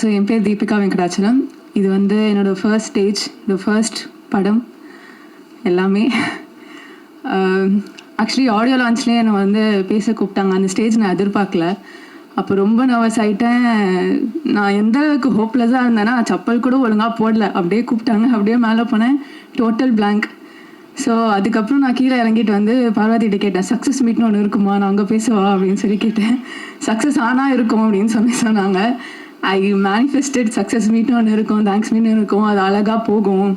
So என் பேர் தீபிகா வெங்கடாச்சலம். இது வந்து என்னோடய ஃபர்ஸ்ட் ஸ்டேஜ், இந்த ஃபர்ஸ்ட் படம் எல்லாமே. ஆக்சுவலி ஆடியோ லான்ச்லேயே என்னை வந்து பேச கூப்பிட்டாங்க. அந்த ஸ்டேஜ் நான் எதிர்பார்க்கல. அப்போ ரொம்ப நர்வஸ் ஆகிட்டேன். நான் எந்த அளவுக்கு ஹோப்லெஸ்ஸாக இருந்தேன்னா, சப்பல் கூட ஒழுங்காக போடல. அப்படியே கூப்பிட்டாங்க, அப்படியே மேலே போனேன், டோட்டல் பிளாங்க். ஸோ அதுக்கப்புறம் நான் கீழே இறங்கிட்டு வந்து பார்வதிகிட்ட கேட்டேன், சக்ஸஸ் மீட்னு ஒன்று இருக்குமா, நான் அங்கே பேசுவா அப்படின்னு சொல்லி கேட்டேன். சக்ஸஸ் ஆனால் இருக்கும் அப்படின்னு சொன்னாங்க. ஐ மேனிஃபெஸ்டட் சக்ஸஸ் மீட்னு ஒன்று இருக்கும், தேங்க்ஸ் மீட்னு இருக்கும், அது அழகாக போகும்,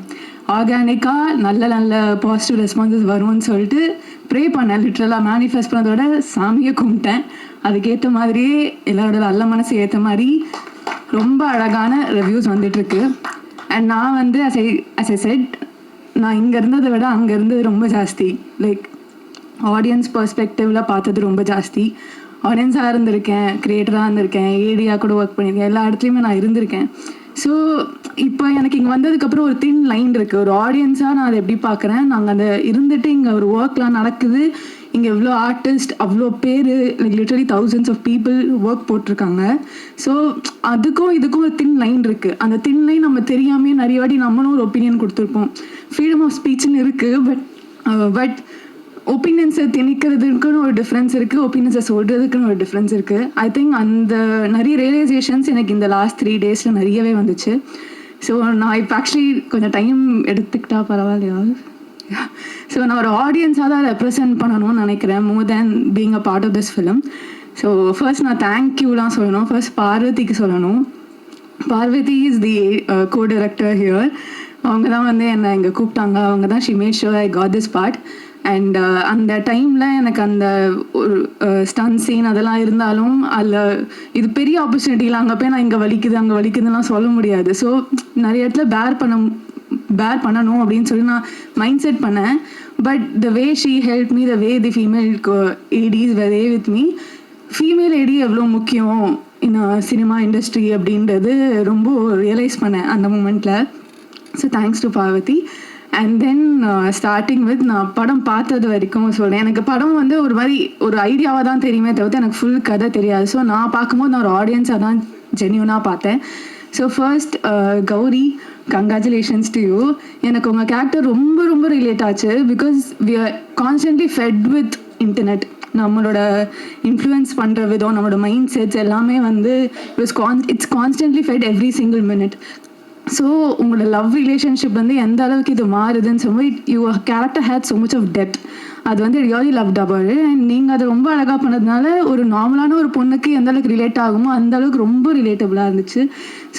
ஆர்கானிக்காக நல்ல நல்ல பாசிட்டிவ் ரெஸ்பான்சஸ் வரும்னு சொல்லிட்டு ப்ரே பண்ணேன். லிட்ரலாக மேனிஃபெஸ்ட் பண்ணதோட சாமியை கும்பிட்டேன். அதுக்கேற்ற மாதிரியே எல்லாரோட நல்ல மனசு ஏற்ற மாதிரி ரொம்ப அழகான ரிவ்யூஸ் வந்துட்டுருக்கு. அண்ட் நான் வந்து அஸ் ஐ செட், நான் இங்கே இருந்ததை விட அங்கே இருந்தது ரொம்ப ஜாஸ்தி. லைக் ஆடியன்ஸ் பர்ஸ்பெக்டிவில் பார்த்தது ரொம்ப ஜாஸ்தி. ஆடியன்ஸாக இருந்திருக்கேன், க்ரியேட்டராக இருந்திருக்கேன், ஏடியாக கூட ஒர்க் பண்ணியிருக்கேன், எல்லா இடத்துலையுமே நான் இருந்திருக்கேன். ஸோ இப்போ எனக்கு இங்கே வந்ததுக்கப்புறம் ஒரு தின் லைன் இருக்குது. ஒரு ஆடியன்ஸாக நான் அதை எப்படி பார்க்குறேன், நாங்கள் அந்த இருந்துட்டு இங்கே ஒரு ஒர்க்லாம் நடக்குது, இங்கே எவ்வளோ ஆர்டிஸ்ட், அவ்வளோ பேர், like literally thousands of people work போட்டிருக்காங்க. ஸோ அதுக்கும் இதுக்கும் ஒரு தின் லைன் இருக்குது. அந்த தின் லைன் நம்ம தெரியாமே நிறைய வாட்டி நம்மளும் ஒரு ஒப்பீனியன் கொடுத்துருப்போம். ஃப்ரீடம் ஆஃப் ஸ்பீச்னு இருக்குது, பட் ஒப்பீனியன்ஸை திணிக்கிறதுக்குன்னு ஒரு டிஃப்ரென்ஸ் இருக்குது, ஒப்பீனியன்ஸை சொல்கிறதுக்குன்னு ஒரு டிஃப்ரென்ஸ் இருக்குது. ஐ திங்க் அந்த நிறைய ரியலைசேஷன்ஸ் எனக்கு இந்த லாஸ்ட் 3 days நிறையவே வந்துச்சு. ஸோ நான் இப்போ ஆக்சுவலி கொஞ்சம் டைம் எடுத்துக்கிட்டா பரவாயில்லையா? ஸோ நான் ஒரு ஆடியன்ஸாக தான் ரெப்ரசென்ட் பண்ணணும்னு நினைக்கிறேன், more than being a part of this film. So first நான் தேங்க்யூலாம் சொல்லணும். ஃபர்ஸ்ட் பார்வதிக்கு சொல்லணும். Parvathi is the co-director here. அவங்க தான் வந்து என்னை இங்கே கூப்பிட்டாங்க. அவங்க தான் she made sure I got this part. And அந்த டைமில் எனக்கு அந்த ஒரு ஸ்டன் சீன் அதெல்லாம் இருந்தாலும் அதில் இது பெரிய ஆப்பர்ச்சுனிட்டியில் அங்கே போய் நான் இங்கே வலிக்குதுலாம் சொல்ல முடியாது. ஸோ நிறைய இடத்துல பேர் பண்ணணும் அப்படின்னு சொல்லி நான் மைண்ட் செட் பண்ணேன். But the way she help me, the way the female ADs were with me, female AD எவ்வளோ முக்கியம் இன் சினிமா இண்டஸ்ட்ரி அப்படின்றது ரொம்ப ரியலைஸ் பண்ணேன் அந்த மூமெண்ட்டில். So thanks to Parvathi. And then starting with நான் படம் பார்த்தது வரைக்கும் சொல்கிறேன். எனக்கு படம் வந்து ஒரு மாதிரி ஒரு ஐடியாவாக தான் தெரியுமே தவிர்த்து எனக்கு ஃபுல் கதை தெரியாது. ஸோ நான் பார்க்கும்போது நான் ஒரு ஆடியன்ஸாக தான் ஜென்யூனாக பார்த்தேன். So first Gauri, congratulations to you. எனக்கு உங்கள் கேரக்டர் ரொம்ப ரொம்ப ரிலேட் ஆச்சு. Because we are constantly fed with internet. நம்மளோட இன்ஃப்ளூயன்ஸ் பண்ணுற விதம், நம்மளோட மைண்ட் செட்ஸ் எல்லாமே வந்து it's constantly fed every single minute. So உங்களோட லவ் ரிலேஷன்ஷிப் வந்து எந்த அளவுக்கு இது மாறுதுன்னு சொல்லி your character had so much of depth. அது வந்து ரியலி லவ்டபிள். அண்ட் நீங்கள் அதை ரொம்ப அழகாக பண்ணதுனால ஒரு நார்மலான ஒரு பொண்ணுக்கு எந்த அளவுக்கு ரிலேட் ஆகுமோ அந்த அளவுக்கு ரொம்ப ரிலேட்டபுளாக இருந்துச்சு.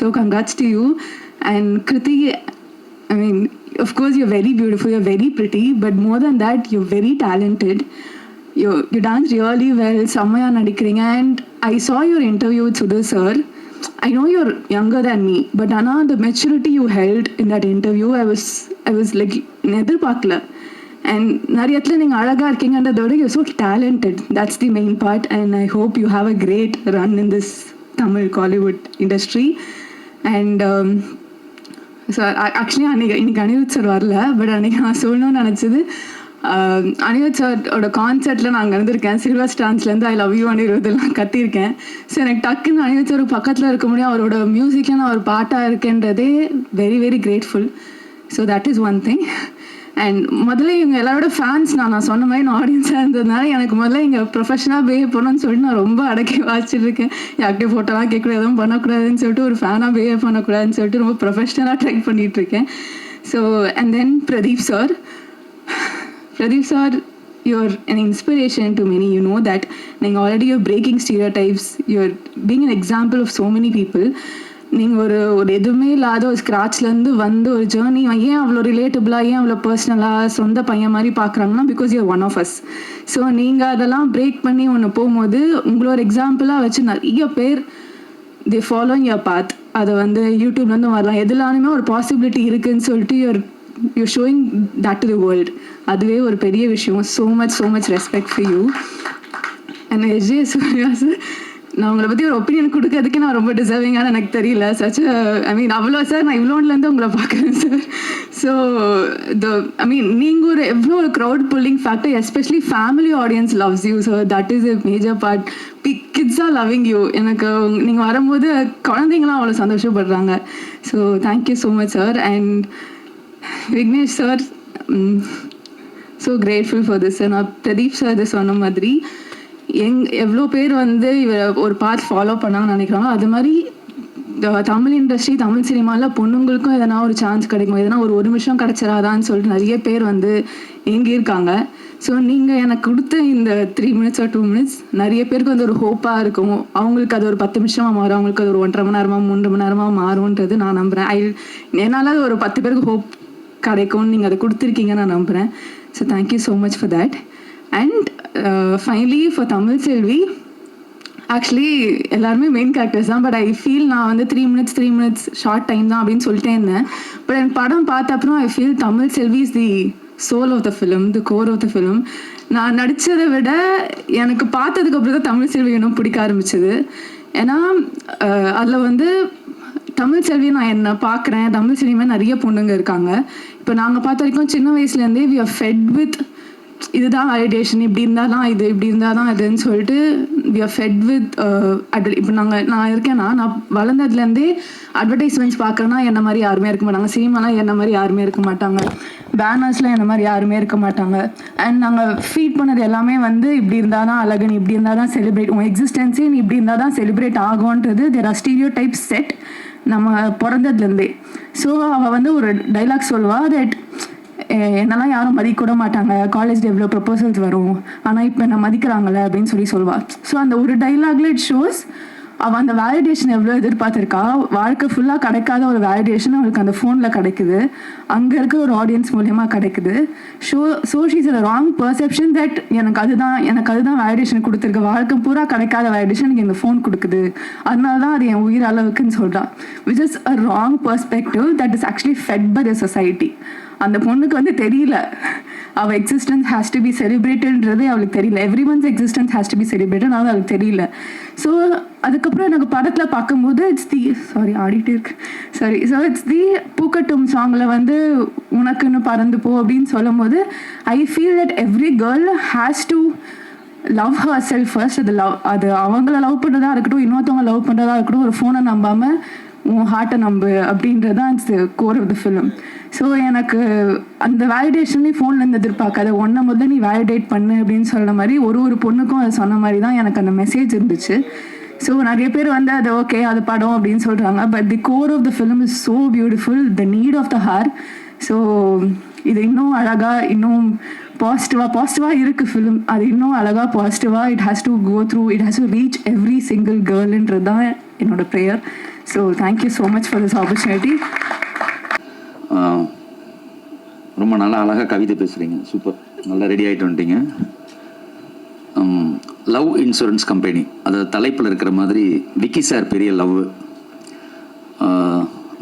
So congrats to you. And Krithi, I mean of course you're very beautiful, you're very pretty, but more than that you're very talented. You dance really well, செம்மையாக நடிக்கிறீங்க. And I saw your interview with Sudhir sir. I know you're younger than me, but Anna, the maturity you held in that interview, I was like, எதிர்பார்க்கல. And நிறைய இடத்துல நீங்கள் அழகாக இருக்கீங்கன்றதோட you're so talented. That's the main part. And I hope you have a great run in this Tamil Kollywood industry. And so actually இன்னைக்கு Anirudh sir வரல, but அன்றைக்கி நான் சொல்லணும்னு நினச்சது, அனிருத் சாரோட கான்சர்ட்டில் நான் அங்கே இருந்திருக்கேன். சில்வர் ஸ்டான்ஸ்லேருந்து ஐ லவ் யூ அனிருத்லாம் கத்தியிருக்கேன். ஸோ எனக்கு டக்குன்னு அனிருத் சார் பக்கத்தில் இருக்க முடியும், அவரோட மியூசிக்கில் நான் ஒரு பாட்டாக இருக்கேன்றதே very very grateful. So that is one thing. And முதல்ல இவங்க எல்லாரோட ஃபேன்ஸ் நான் சொன்ன மாதிரி நான் ஆடியன்ஸாக இருந்ததுனால எனக்கு முதல்ல இங்கே ப்ரொஃபஷனாக பிஹேவ் பண்ணணும்னு சொல்லிட்டு நான் ரொம்ப அடக்கி வாசிச்சுட்டு இருக்கேன். யார்கிட்டே ஃபோட்டோலாம் கேட்கக்கூடாது, எதுவும் பண்ணக்கூடாதுன்னு சொல்லிட்டு, ஒரு ஃபேனாக பிஹேவ் பண்ணக்கூடாதுன்னு சொல்லிட்டு ரொம்ப ப்ரொஃபஷனலாக ட்ரை பண்ணிகிட்ருக்கேன். So and then Pradeep sir, you're an inspiration to many. You know that. நீங்கள் already you're breaking stereotypes. You're being an example of so many people. நீங்கள் ஒரு எதுவுமே இல்லாத ஒரு ஸ்க்ராட்ச்லேருந்து வந்து ஒரு ஜேர்னி ஏன் அவ்வளோ ரிலேட்டபுளாக, ஏன் அவ்வளோ பர்சனலாக சொந்த பையன் மாதிரி பார்க்குறாங்கன்னா because you're one of us. So நீங்கள் அதெல்லாம் பிரேக் பண்ணி ஒன்று போகும்போது உங்களோட எக்ஸாம்பிளாக வச்சு நிறைய பேர் they following your path. அதை வந்து யூடியூப்லேருந்து வரலாம், எதுலானுமே ஒரு பாசிபிலிட்டி இருக்குதுன்னு சொல்லிட்டு you're showing that to the world. அதுவே ஒரு பெரிய விஷயம். so much respect for you. And Ajay Surya sir, நான் உங்களை பற்றி ஒரு ஒப்பீனியன் கொடுக்கறதுக்கு நான் ரொம்ப டிசர்விங்கான எனக்கு தெரியல. சச் ஐ மீன் அவ்வளோ சார், நான் இவ்வளோன்லேருந்து உங்களை பார்க்குறேன் சார். ஸோ நீங்கள் ஒரு எவ்வளோ ஒரு crowd pulling factor, especially family audience loves you. So that is a major part. Kids are loving you. எனக்கு நீங்கள் வரும்போது குழந்தைங்களாம் அவ்வளோ சந்தோஷப்படுறாங்க. So thank you so much sir. And Vignesh sir, so grateful for this sir. நான் பிரதீப் சார் இது சொன்ன மாதிரி எவ்வளோ பேர் வந்து இவர் ஒரு பார்ட் ஃபாலோ பண்ணாங்கன்னு நினைக்கிறாங்க. அது மாதிரி தமிழ் இண்டஸ்ட்ரி, தமிழ் சினிமாவில் பொண்ணுங்களுக்கும் எதனா ஒரு சான்ஸ் கிடைக்கும், எதனா ஒரு நிமிஷம் கிடச்சிடாதான்னு சொல்லிட்டு நிறைய பேர் வந்து ஏங்கியிருக்காங்க. ஸோ நீங்கள் எனக்கு கொடுத்த இந்த 3 minutes or 2 minutes நிறைய பேருக்கு வந்து ஒரு ஹோப்பாக இருக்கும். அவங்களுக்கு அது ஒரு 10 நிமிஷமாக மாறும், அவங்களுக்கு அது ஒரு 1.5 மணி நேரமாக 3 மணி நேரமாக மாறும்ன்றது நான் நம்புகிறேன். என்னால் அது ஒரு 10 பேருக்கு ஹோப் கிடைக்கும்னு நீங்கள் அதை கொடுத்துருக்கீங்கன்னு நான் நம்புகிறேன். So thank you so much for that. And finally for Tamil Selvi, actually எல்லாருமே மெயின் கேரக்டர்ஸ் தான். பட் ஐ ஃபீல் நான் வந்து 3 minutes ஷார்ட் டைம் தான் அப்படின்னு சொல்லிட்டே இருந்தேன். பட் எனக்கு படம் பார்த்த அப்புறம் I feel Tamil Selvi is the soul of the film, the core of the film. நான் நடித்ததை விட எனக்கு பார்த்ததுக்கு அப்புறம் தான் தமிழ் செல்வி இன்னும் பிடிக்க ஆரம்பிச்சது. ஏன்னா அதில் வந்து தமிழ் செல்வி நான் என்ன பார்க்குறேன், தமிழ் செல்வியுமே நிறைய பொண்ணுங்க இருக்காங்க. இப்போ நாங்கள் பார்த்த வரைக்கும் சின்ன வயசுலேருந்தே வி ஆர் ஃபெட் வித் இதுதான் வேலிடேஷன், இப்படி இருந்தால் தான் இது, இப்படி இருந்தால் தான் இதுன்னு சொல்லிட்டு வி ஆர் ஃபெட் வித் இப்போ நான் இருக்கேன்னா, நான் வளர்ந்ததுலேருந்தே அட்வர்டைஸ்மெண்ட்ஸ் பார்க்குறேன்னா என்ன மாதிரி யாருமே இருக்க மாட்டாங்க, சினிமாலாம் என்ன மாதிரி யாருமே இருக்க மாட்டாங்க, பேனர்ஸ்லாம் என்ன மாதிரி யாருமே இருக்க மாட்டாங்க. அண்ட் நாங்கள் ஃபீட் பண்ணது எல்லாமே வந்து இப்படி இருந்தால் தான் அழகுன்னு, இப்படி இருந்தால் தான் செலிப்ரேட், உன் எக்ஸிஸ்டன்ஸே நீ இப்படி இருந்தால் தான் செலிப்ரேட் ஆகும்ன்றது there are stereotype set நம்ம பிறந்ததுலேருந்தே. ஸோ அவள் வந்து ஒரு டைலாக் சொல்லுவா, தட் என்னெல்லாம் யாரும் மதிக்க கூட மாட்டாங்க, காலேஜில் எவ்வளோ ப்ரொபோசல்ஸ் வரும், ஆனால் இப்போ என்ன மதிக்கிறாங்களே அப்படின்னு சொல்லுவாள். ஸோ அந்த ஒரு டைலாக்ல இட் ஷோஸ் அவள் அந்த வேலிடேஷன் எவ்வளோ எதிர்பார்த்துருக்கா. வாழ்க்கை ஃபுல்லாக கிடைக்காத ஒரு வேலிடேஷன் அவளுக்கு அந்த ஃபோனில் கிடைக்குது, அங்கே இருக்க ஒரு ஆடியன்ஸ் மூலியமாக கிடைக்குது. So she's a wrong perception that எனக்கு அதுதான் வேலிடேஷன் கொடுத்துருக்கு, வாழ்க்கை பூரா கிடைக்காத வேலிடேஷன் எனக்கு இந்த ஃபோன் கொடுக்குது, அதனால தான் அது என் உயிர் அளவுக்குன்னு சொல்கிறான். Which is a wrong perspective that is actually fed by the society. அந்த பொண்ணுக்கு வந்து தெரியல அவள் எக்ஸிஸ்டன்ஸ் ஹேஸ் டு பி செலிப்ரேட்டட்ன்றது அவளுக்கு தெரியல. Every one's existence has to be celebrated, அது அவளுக்கு தெரியல. ஸோ அதுக்கப்புறம் எனக்கு படத்தில் பார்க்கும்போது இட்ஸ் தி பூக்கட்டும் சாங்கில் வந்து உனக்குன்னு பறந்து போ அப்படின்னு சொல்லும் போது I feel that every girl has to love her self first. அது அவங்கள லவ் பண்ணுறதா இருக்கட்டும், இன்னொருத்தவங்க லவ் பண்ணுறதா இருக்கட்டும், ஒரு ஃபோனை நம்பாமல் உன் ஹார்ட்டை நம்பு அப்படின்றது தான் it's core of the film. So எனக்கு அந்த வேலிடேஷன்லேயும் ஃபோன்லேருந்து எதிர்பார்க்காத ஒன்றை முதல்ல நீ வேலிடேட் பண்ணு அப்படின்னு சொல்கிற மாதிரி ஒரு பொண்ணுக்கும் அது சொன்ன மாதிரி தான் எனக்கு அந்த மெசேஜ் இருந்துச்சு. ஸோ நிறைய பேர் வந்து அது ஓகே அது படம் அப்படின்னு சொல்கிறாங்க, but the core of the film is so beautiful, the need of the hour. So இது இன்னும் அழகாக, இன்னும் பாசிட்டிவாக இருக்குது ஃபிலிம். அது இன்னும் அழகாக பாசிட்டிவாக it has to go through, it has to reach every single கேர்ள்ன்றது தான் என்னோட prayer. So thank you so much for this opportunity. ரொம்ப நல்லா அழகாக கவிதை பேசுகிறீங்க, சூப்பர், நல்லா ரெடி ஆகிட்டு வந்துட்டீங்க. லவ் இன்சூரன்ஸ் கம்பெனி, அது தலைப்பில் இருக்கிற மாதிரி விக்கி சார் பெரிய லவ்.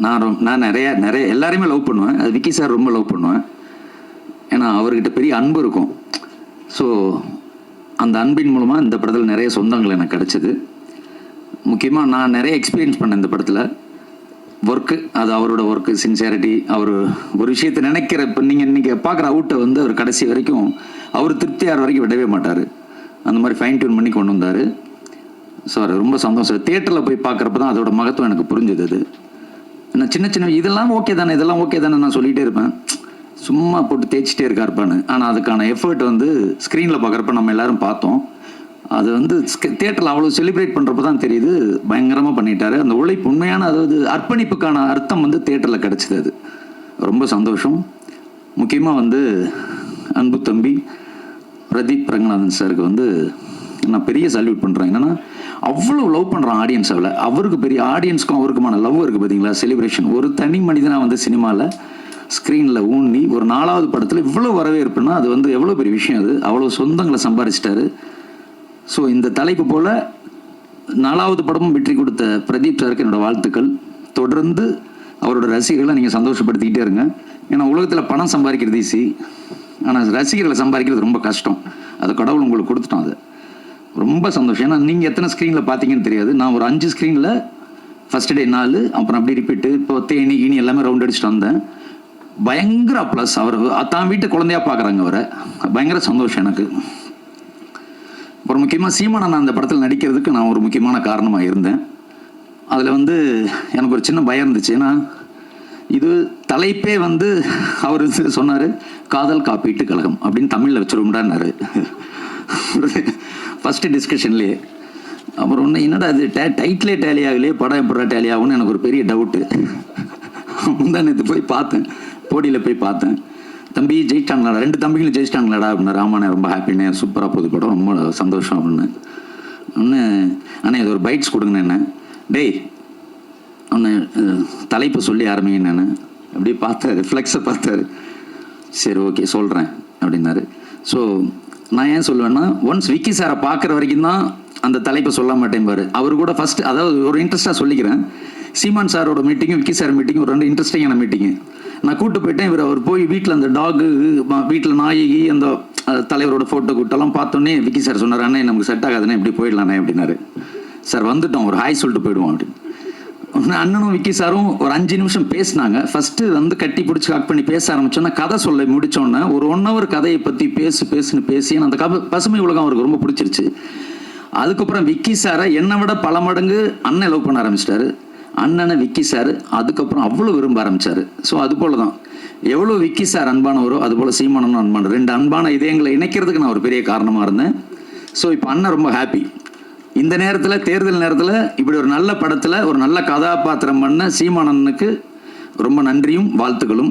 நான் நிறைய எல்லாரையுமே லவ் பண்ணுவேன், அது விக்கி சார் ரொம்ப லவ் பண்ணுவேன். ஏன்னா அவர்கிட்ட பெரிய அன்பு இருக்கும். ஸோ அந்த அன்பின் மூலமாக இந்த படத்தில் நிறைய சொந்தங்கள் எனக்கு கிடச்சிது. முக்கியமாக நான் நிறைய எக்ஸ்பீரியன்ஸ் பண்ணேன் இந்த படத்தில். ஒர்க்கு, அது அவரோட ஒர்க்கு, சின்சியாரிட்டி, அவர் ஒரு விஷயத்தை நினைக்கிற, இப்போ நீங்கள் பார்க்குற அவுட்டை வந்து அவர் கடைசி வரைக்கும் அவர் திருப்தியாகிற வரைக்கும் விடவே மாட்டார். அந்த மாதிரி ஃபைன் டியூன் பண்ணி கொண்டு வந்தார். ஸோ அது ரொம்ப சந்தோஷம். தியேட்டரில் போய் பார்க்குறப்ப தான் அதோட மகத்துவம் எனக்கு புரிஞ்சுது. அது நான் சின்ன இதெல்லாம் ஓகே தானே நான் சொல்லிகிட்டே இருப்பேன், சும்மா போட்டு தேய்ச்சிட்டே இருக்காருப்பான்னு. ஆனால் அதுக்கான எஃபர்ட் வந்து ஸ்க்ரீனில் பார்க்குறப்ப நம்ம எல்லோரும் பார்த்தோம். அது வந்து தியேட்டரில் அவ்வளோ செலிப்ரேட் பண்ணுறப்ப தான் தெரியுது, பயங்கரமாக பண்ணிட்டாரு. அந்த உழைப்பு உண்மையான, அதாவது அர்ப்பணிப்புக்கான அர்த்தம் வந்து தியேட்டரில் கிடச்சிது. அது ரொம்ப சந்தோஷம். முக்கியமாக வந்து அன்பு தம்பி பிரதீப் ரங்கநாதன் சாருக்கு வந்து நான் பெரிய சல்யூட் பண்ணுறேன். என்னென்னா அவ்வளோ லவ் பண்ணுறான் ஆடியன்ஸ். அவருக்கு பெரிய ஆடியன்ஸ்க்கும் அவருக்குமான லவ் இருக்குது பார்த்தீங்களா, செலிப்ரேஷன். ஒரு தனி மனிதனாக வந்து சினிமாவில் ஸ்க்ரீனில் ஊன்னி ஒரு 4வது படத்தில் இவ்வளோ வரவேற்புனா அது வந்து எவ்வளோ பெரிய விஷயம். அது அவ்வளோ சொந்தங்களை சம்பாதிச்சிட்டாரு. ஸோ இந்த தலைப்பு போல் 4வது படமும் வெற்றி கொடுத்த பிரதீப் சாருக்கு என்னோடய வாழ்த்துக்கள். தொடர்ந்து அவரோட ரசிகர்களை நீங்கள் சந்தோஷப்படுத்திக்கிட்டே இருங்க. ஏன்னா உலகத்தில் பணம் சம்பாதிக்கிறது ஈஸி, ஆனால் ரசிகர்களை சம்பாதிக்கிறது ரொம்ப கஷ்டம். அது கடவுள் உங்களுக்கு கொடுத்துட்டோம். அது ரொம்ப சந்தோஷம். ஏன்னா நீங்கள் எத்தனை ஸ்க்ரீனில் பார்த்தீங்கன்னு தெரியாது. நான் ஒரு 5 ஸ்க்ரீனில் ஃபஸ்ட் டே 4, அப்புறம் அப்படி ரிப்பீட்டு, இப்போ தேனி கீனி எல்லாமே ரவுண்ட் அடிச்சுட்டு வந்தேன். பயங்கர ப்ளஸ். அவர் தான் வீட்டு குழந்தையா பார்க்குறாங்க அவரை. பயங்கர சந்தோஷம் எனக்கு. அப்புறம் முக்கியமாக சீமானன் அந்த படத்தில் நடிக்கிறதுக்கு நான் ஒரு முக்கியமான காரணமாக இருந்தேன். அதில் வந்து எனக்கு ஒரு சின்ன பயம் இருந்துச்சு. ஏன்னா இது தலைப்பே வந்து அவர் சொன்னார், காதல் காப்பீட்டு கழகம் அப்படின்னு தமிழில் வச்சுருந்தாரு ஃபஸ்ட்டு டிஸ்கஷன்லேயே. அப்புறம் ஒன்று என்னடா இது டைட்டிலே டேலி ஆகலையே, படம் எப்படா டேலி ஆகும்னு எனக்கு ஒரு பெரிய டவுட்டு. முந்தா நேற்று போய் பார்த்தேன், போடியில் போய் பார்த்தேன். தம்பி ஜெயிச்சிட்டாங்களாடா, 2 தம்பிகளும் ஜெயிச்சிட்டாங்களாடா அப்படின்னா. ராமானே ரொம்ப ஹாப்பினே, சூப்பராக போகுது படம், ரொம்ப சந்தோஷம் அப்படின்னு. ஒன்று அண்ணே இது ஒரு பைட்ஸ் கொடுங்கண்ணே. என்ன டேய் ஒன்று தலைப்பு சொல்லி ஆரம்பிங்கண்ணே. அப்படியே பார்த்தாரு, ஃப்ளெக்ஸை பார்த்தாரு. சரி ஓகே சொல்கிறேன் அப்படின்னாரு. ஸோ நான் ஏன் சொல்லுவேன்னா, ஒன்ஸ் விக்கி சாரை பார்க்குற வரைக்கும் தான் அந்த தலைப்பை சொல்ல மாட்டேன் பாரு. அவர் கூட ஃபஸ்ட்டு, அதாவது ஒரு இன்ட்ரெஸ்ட்டாக சொல்லிக்கிறேன், சீமான் சாரோட மீட்டிங்கும் விக்கி சார் மீட்டிங்கும் ஒரு 2 இன்ட்ரெஸ்டிங்கான மீட்டிங்கு. நான் கூப்பிட்டு போயிட்டேன். அவர் போய் வீட்டில் அந்த டாகு, வீட்டில் நாயகி, அந்த தலைவரோட ஃபோட்டோ கூட்டெல்லாம் பார்த்தோன்னே விக்கி சார் சொன்னார், அண்ணே நமக்கு செட் ஆகாதுண்ணே, இப்படி போயிடலாண்ணே அப்படின்னாரு. சார் வந்துட்டோம், ஒரு ஹாய் சொல்லிட்டு போயிடுவோம் அப்படின்னு. அண்ணனும் விக்கி சாரும் ஒரு 5 நிமிஷம் பேசினாங்க. ஃபஸ்ட்டு வந்து கட்டி பிடிச்சி கட் பண்ணி பேச ஆரம்பிச்சோன்னா, கதை சொல்ல முடித்தோன்னே ஒரு 1 hour கதையை பற்றி பேசுன்னு பேசி அந்த பசுமை உலகம் அவருக்கு ரொம்ப பிடிச்சிருச்சு. அதுக்கப்புறம் விக்கி சாரை என்னை விட பல மடங்கு அண்ணன் லவ் பண்ண ஆரம்பிச்சிட்டாரு. அண்ணனை விக்கி சார் அதுக்கப்புறம் அவ்வளோ விரும்ப ஆரம்பித்தார். ஸோ அது போல தான் எவ்வளோ விக்கி சார் அன்பானவரோ அதுபோல் சீமானனும் அன்பான, 2 அன்பான இதயங்களை இணைக்கிறதுக்கு நான் ஒரு பெரிய காரணமாக இருந்தேன். ஸோ இப்போ அண்ணன் ரொம்ப ஹாப்பி. இந்த நேரத்தில், தேர்தல் நேரத்தில் இப்படி ஒரு நல்ல படத்தில் ஒரு நல்ல கதாபாத்திரம் பண்ண சீமானனுக்கு ரொம்ப நன்றியும் வாழ்த்துக்களும்.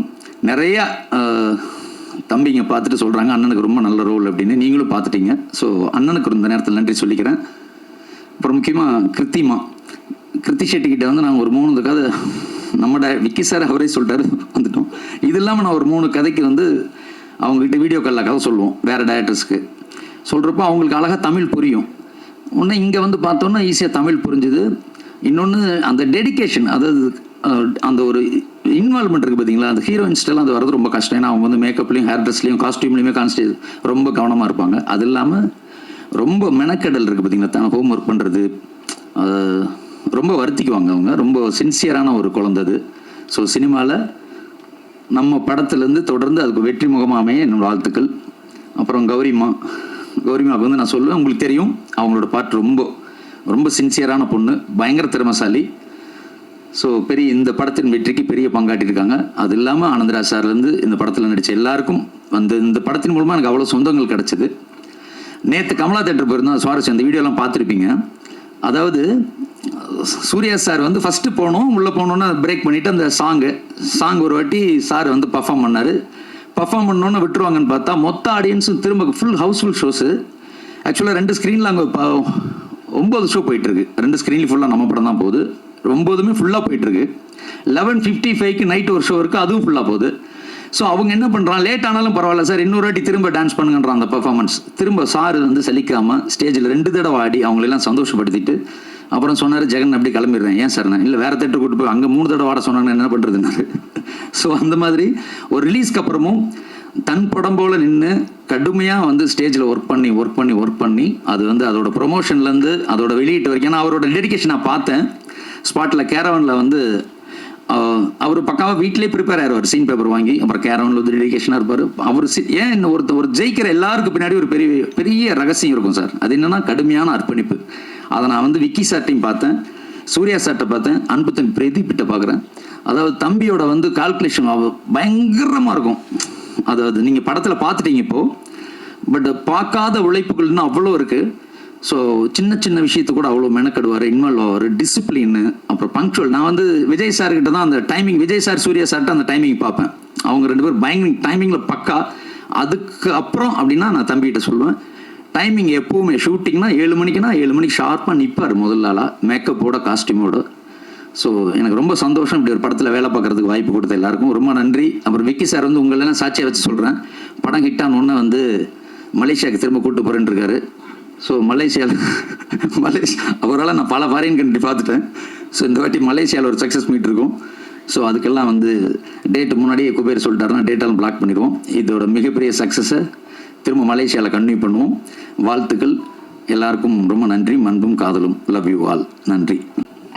நிறையா தம்பிங்க பார்த்துட்டு சொல்கிறாங்க அண்ணனுக்கு ரொம்ப நல்ல ரோல் அப்படின்னு. நீங்களும் பார்த்துட்டீங்க. ஸோ அண்ணனுக்கு இந்த நேரத்தில் நன்றி சொல்லிக்கிறேன். அப்புறம் முக்கியமாக கிருத்தி ஷெட்டி கிட்ட வந்து நாங்கள் ஒரு 3 கதை, நம்ம விக்கி சார் அவரே சொல்லிட்டாரு வந்துட்டோம். இது இல்லாமல் நான் ஒரு 3 கதைக்கு வந்து அவங்ககிட்ட வீடியோ காலில் கதை சொல்லுவோம் வேறு டைரக்டர்ஸ்க்கு. சொல்கிறப்போ அவங்களுக்கு அழகாக தமிழ் புரியும். ஒன்று இங்கே வந்து பார்த்தோன்னா ஈஸியாக தமிழ் புரிஞ்சுது. இன்னொன்று அந்த டெடிக்கேஷன், அதாவது அந்த ஒரு இன்வால்மெண்ட் இருக்குது பார்த்தீங்களா, அந்த ஹீரோயின்ஸ்டெல்லாம் அது வரது ரொம்ப கஷ்டம். ஏன்னா அவங்க வந்து மேக்கப்லேயும் ஹேர் ட்ரெஸ்லையும் காஸ்டியூம்லேயுமே ரொம்ப கவனமாக இருப்பாங்க. அது இல்லாமல் ரொம்ப மெனக்கெடல் இருக்குது பார்த்தீங்களா, தான் ஹோம் ஒர்க் பண்ணுறது ரொம்ப வருத்திக்குவாங்க. அவங்க ரொம்ப சின்சியரான ஒரு குழந்தை அது. ஸோ சினிமாவில் நம்ம படத்துலேருந்து தொடர்ந்து அதுக்கு வெற்றி முகமாக அமைய என்னோட வாழ்த்துக்கள். அப்புறம் கௌரிமாவுக்கு வந்து நான் சொல்லுவேன், உங்களுக்கு தெரியும் அவங்களோட பாட்டு ரொம்ப ரொம்ப சின்சியரான பொண்ணு, பயங்கர திறமைசாலி. ஸோ இந்த படத்தின் வெற்றிக்கு பெரிய பங்காட்டியிருக்காங்க. அது இல்லாமல் ஆனந்தராஜ் சார்லேருந்து இந்த படத்தில் நடித்த எல்லாருக்கும் வந்து இந்த படத்தின் மூலமாக எனக்கு அவ்வளோ சொந்தங்கள் கிடச்சிது. நேற்று கமலா தேட்டர் போயிருந்தோம், சுவாரஸ்யம், அந்த வீடியோலாம் பார்த்துருப்பீங்க. அதாவது சூர்யா சார் வந்து ஃபஸ்ட்டு போனோம், உள்ளே போனோன்னு பிரேக் பண்ணிவிட்டு அந்த சாங் ஒரு வாட்டி சார் வந்து பர்ஃபார்ம் பண்ணார். பர்ஃபார்ம் பண்ணோன்னு விட்டுருவாங்கன்னு பார்த்தா மொத்த ஆடியன்ஸும் திரும்ப ஃபுல் ஹவுஸ்ஃபுல் ஷோஸு. ஆக்சுவலாக 2 ஸ்க்ரீனில் அங்கே 9 ஷோ போயிட்டுருக்கு. 2 ஸ்க்ரீன்லேயும் ஃபுல்லாக நம்ம படம் தான் போகுது. 9மே ஃபுல்லாக போயிட்டுருக்கு. 11:55க்கு நைட் ஒரு ஷோ இருக்குது, அதுவும் ஃபுல்லாக போகுது. ஸோ அவங்க என்ன பண்ணுறான், லேட் ஆனாலும் பரவாயில்ல சார், இன்னொரு வாட்டி திரும்ப டான்ஸ் பண்ணுங்கன்றான். அந்த பர்ஃபார்மன்ஸ் திரும்ப சார் வந்து சலிக்காமல் ஸ்டேஜில் 2 தடவை ஆடி அவங்களெல்லாம் சந்தோஷப்படுத்திட்டு அப்புறம் சொன்னார், ஜெகன் அப்படி கிளம்பிடுறேன். ஏன் சார்? நான் இல்லை வேறு தேட்டர் கூட்டு போய் அங்கே 3 தடவை ஆட சொன்னாங்க, என்ன பண்ணுறதுன்னாரு. ஸோ அந்த மாதிரி ஒரு ரிலீஸ்க்கு அப்புறமும் தன் படம் போல் நின்று கடுமையாக வந்து ஸ்டேஜில் ஒர்க் பண்ணி அது வந்து அதோட ப்ரொமோஷன்லேருந்து அதோட வெளியீட்டு வரைக்கும். ஏன்னா அவரோட டெடிக்கேஷன் நான் பார்த்தேன். ஸ்பாட்டில் கேரவனில் வந்து அவர் பக்காவாக வீட்டிலே ப்ரிப்பேர் ஆயிடுவார், சீன் பேப்பர் வாங்கி. அப்புறம் கேரவனில் வந்து டெடிக்கேஷனாக இருப்பார் அவர். ஏன் ஒரு ஜெயிக்கிற எல்லாருக்கும் பின்னாடி ஒரு பெரிய ரகசியம் இருக்கும் சார். அது என்னன்னா கடுமையான அர்ப்பணிப்பு. அதை நான் வந்து விக்கி சார்ட்டையும் பார்த்தேன், சூர்யா சார்ட்டை பார்த்தேன், அன்புத்தன் பிரதீப்பிட்ட பார்க்குறேன். அதாவது தம்பியோட வந்து கால்குலேஷன் பயங்கரமாக இருக்கும். அதாவது நீங்கள் படத்தில் பார்த்துட்டீங்க இப்போது, பட் பார்க்காத உழைப்புகள்னு அவ்வளோ இருக்குது. ஸோ சின்ன விஷயத்து கூட அவ்வளோ மெனக்கடுவார், இன்வால்வ் ஆவார், டிசிப்ளின், அப்புறம் பங்க்சுவல். நான் வந்து விஜய் சார்கிட்ட தான் அந்த டைமிங், விஜய் சார் சூர்யா சார்ட்ட அந்த டைமிங் பார்ப்பேன். அவங்க 2 பேரும் பயங்கர டைமிங்கில் பக்கா. அதுக்கு அப்புறம் அப்படின்னா நான் தம்பிகிட்ட சொல்லுவேன், டைமிங் எப்போவுமே ஷூட்டிங்னா 7 மணிக்குன்னா 7 மணிக்கு ஷார்ப்பாக நிற்பார் முதல் நாளாக, மேக்கப்போட காஸ்டியூமோட. ஸோ எனக்கு ரொம்ப சந்தோஷம் இப்படி ஒரு படத்தில் வேலை பார்க்குறதுக்கு வாய்ப்பு கொடுத்த எல்லாருக்கும் ரொம்ப நன்றி. அப்புறம் விக்கி சார் வந்து உங்களெல்லாம் சாட்சியாக வச்சு சொல்கிறேன், படம் ஹிட்டானோன்னு வந்து மலேசியாவுக்கு திரும்ப கூப்பிட்டு போகிறேன்னு இருக்காரு. ஸோ அவரால் நான் பல ஃபாரின் கண்ட்ரி பார்த்துட்டேன். ஸோ இந்த வாட்டி மலேசியாவில் ஒரு சக்ஸஸ் மீட் இருக்கும். ஸோ அதுக்கெல்லாம் வந்து டேட்டு முன்னாடியே குபேர் சொல்லிட்டாருன்னா டேட்டெல்லாம் பிளாக் பண்ணிடுவோம். இதோட மிகப்பெரிய சக்ஸஸை திரும்ப மலேசியாவில் கன்டினியூ பண்ணுவோம். வாழ்த்துக்கள். எல்லாருக்கும் ரொம்ப நன்றி. அன்பும் காதலும். Love you all. நன்றி.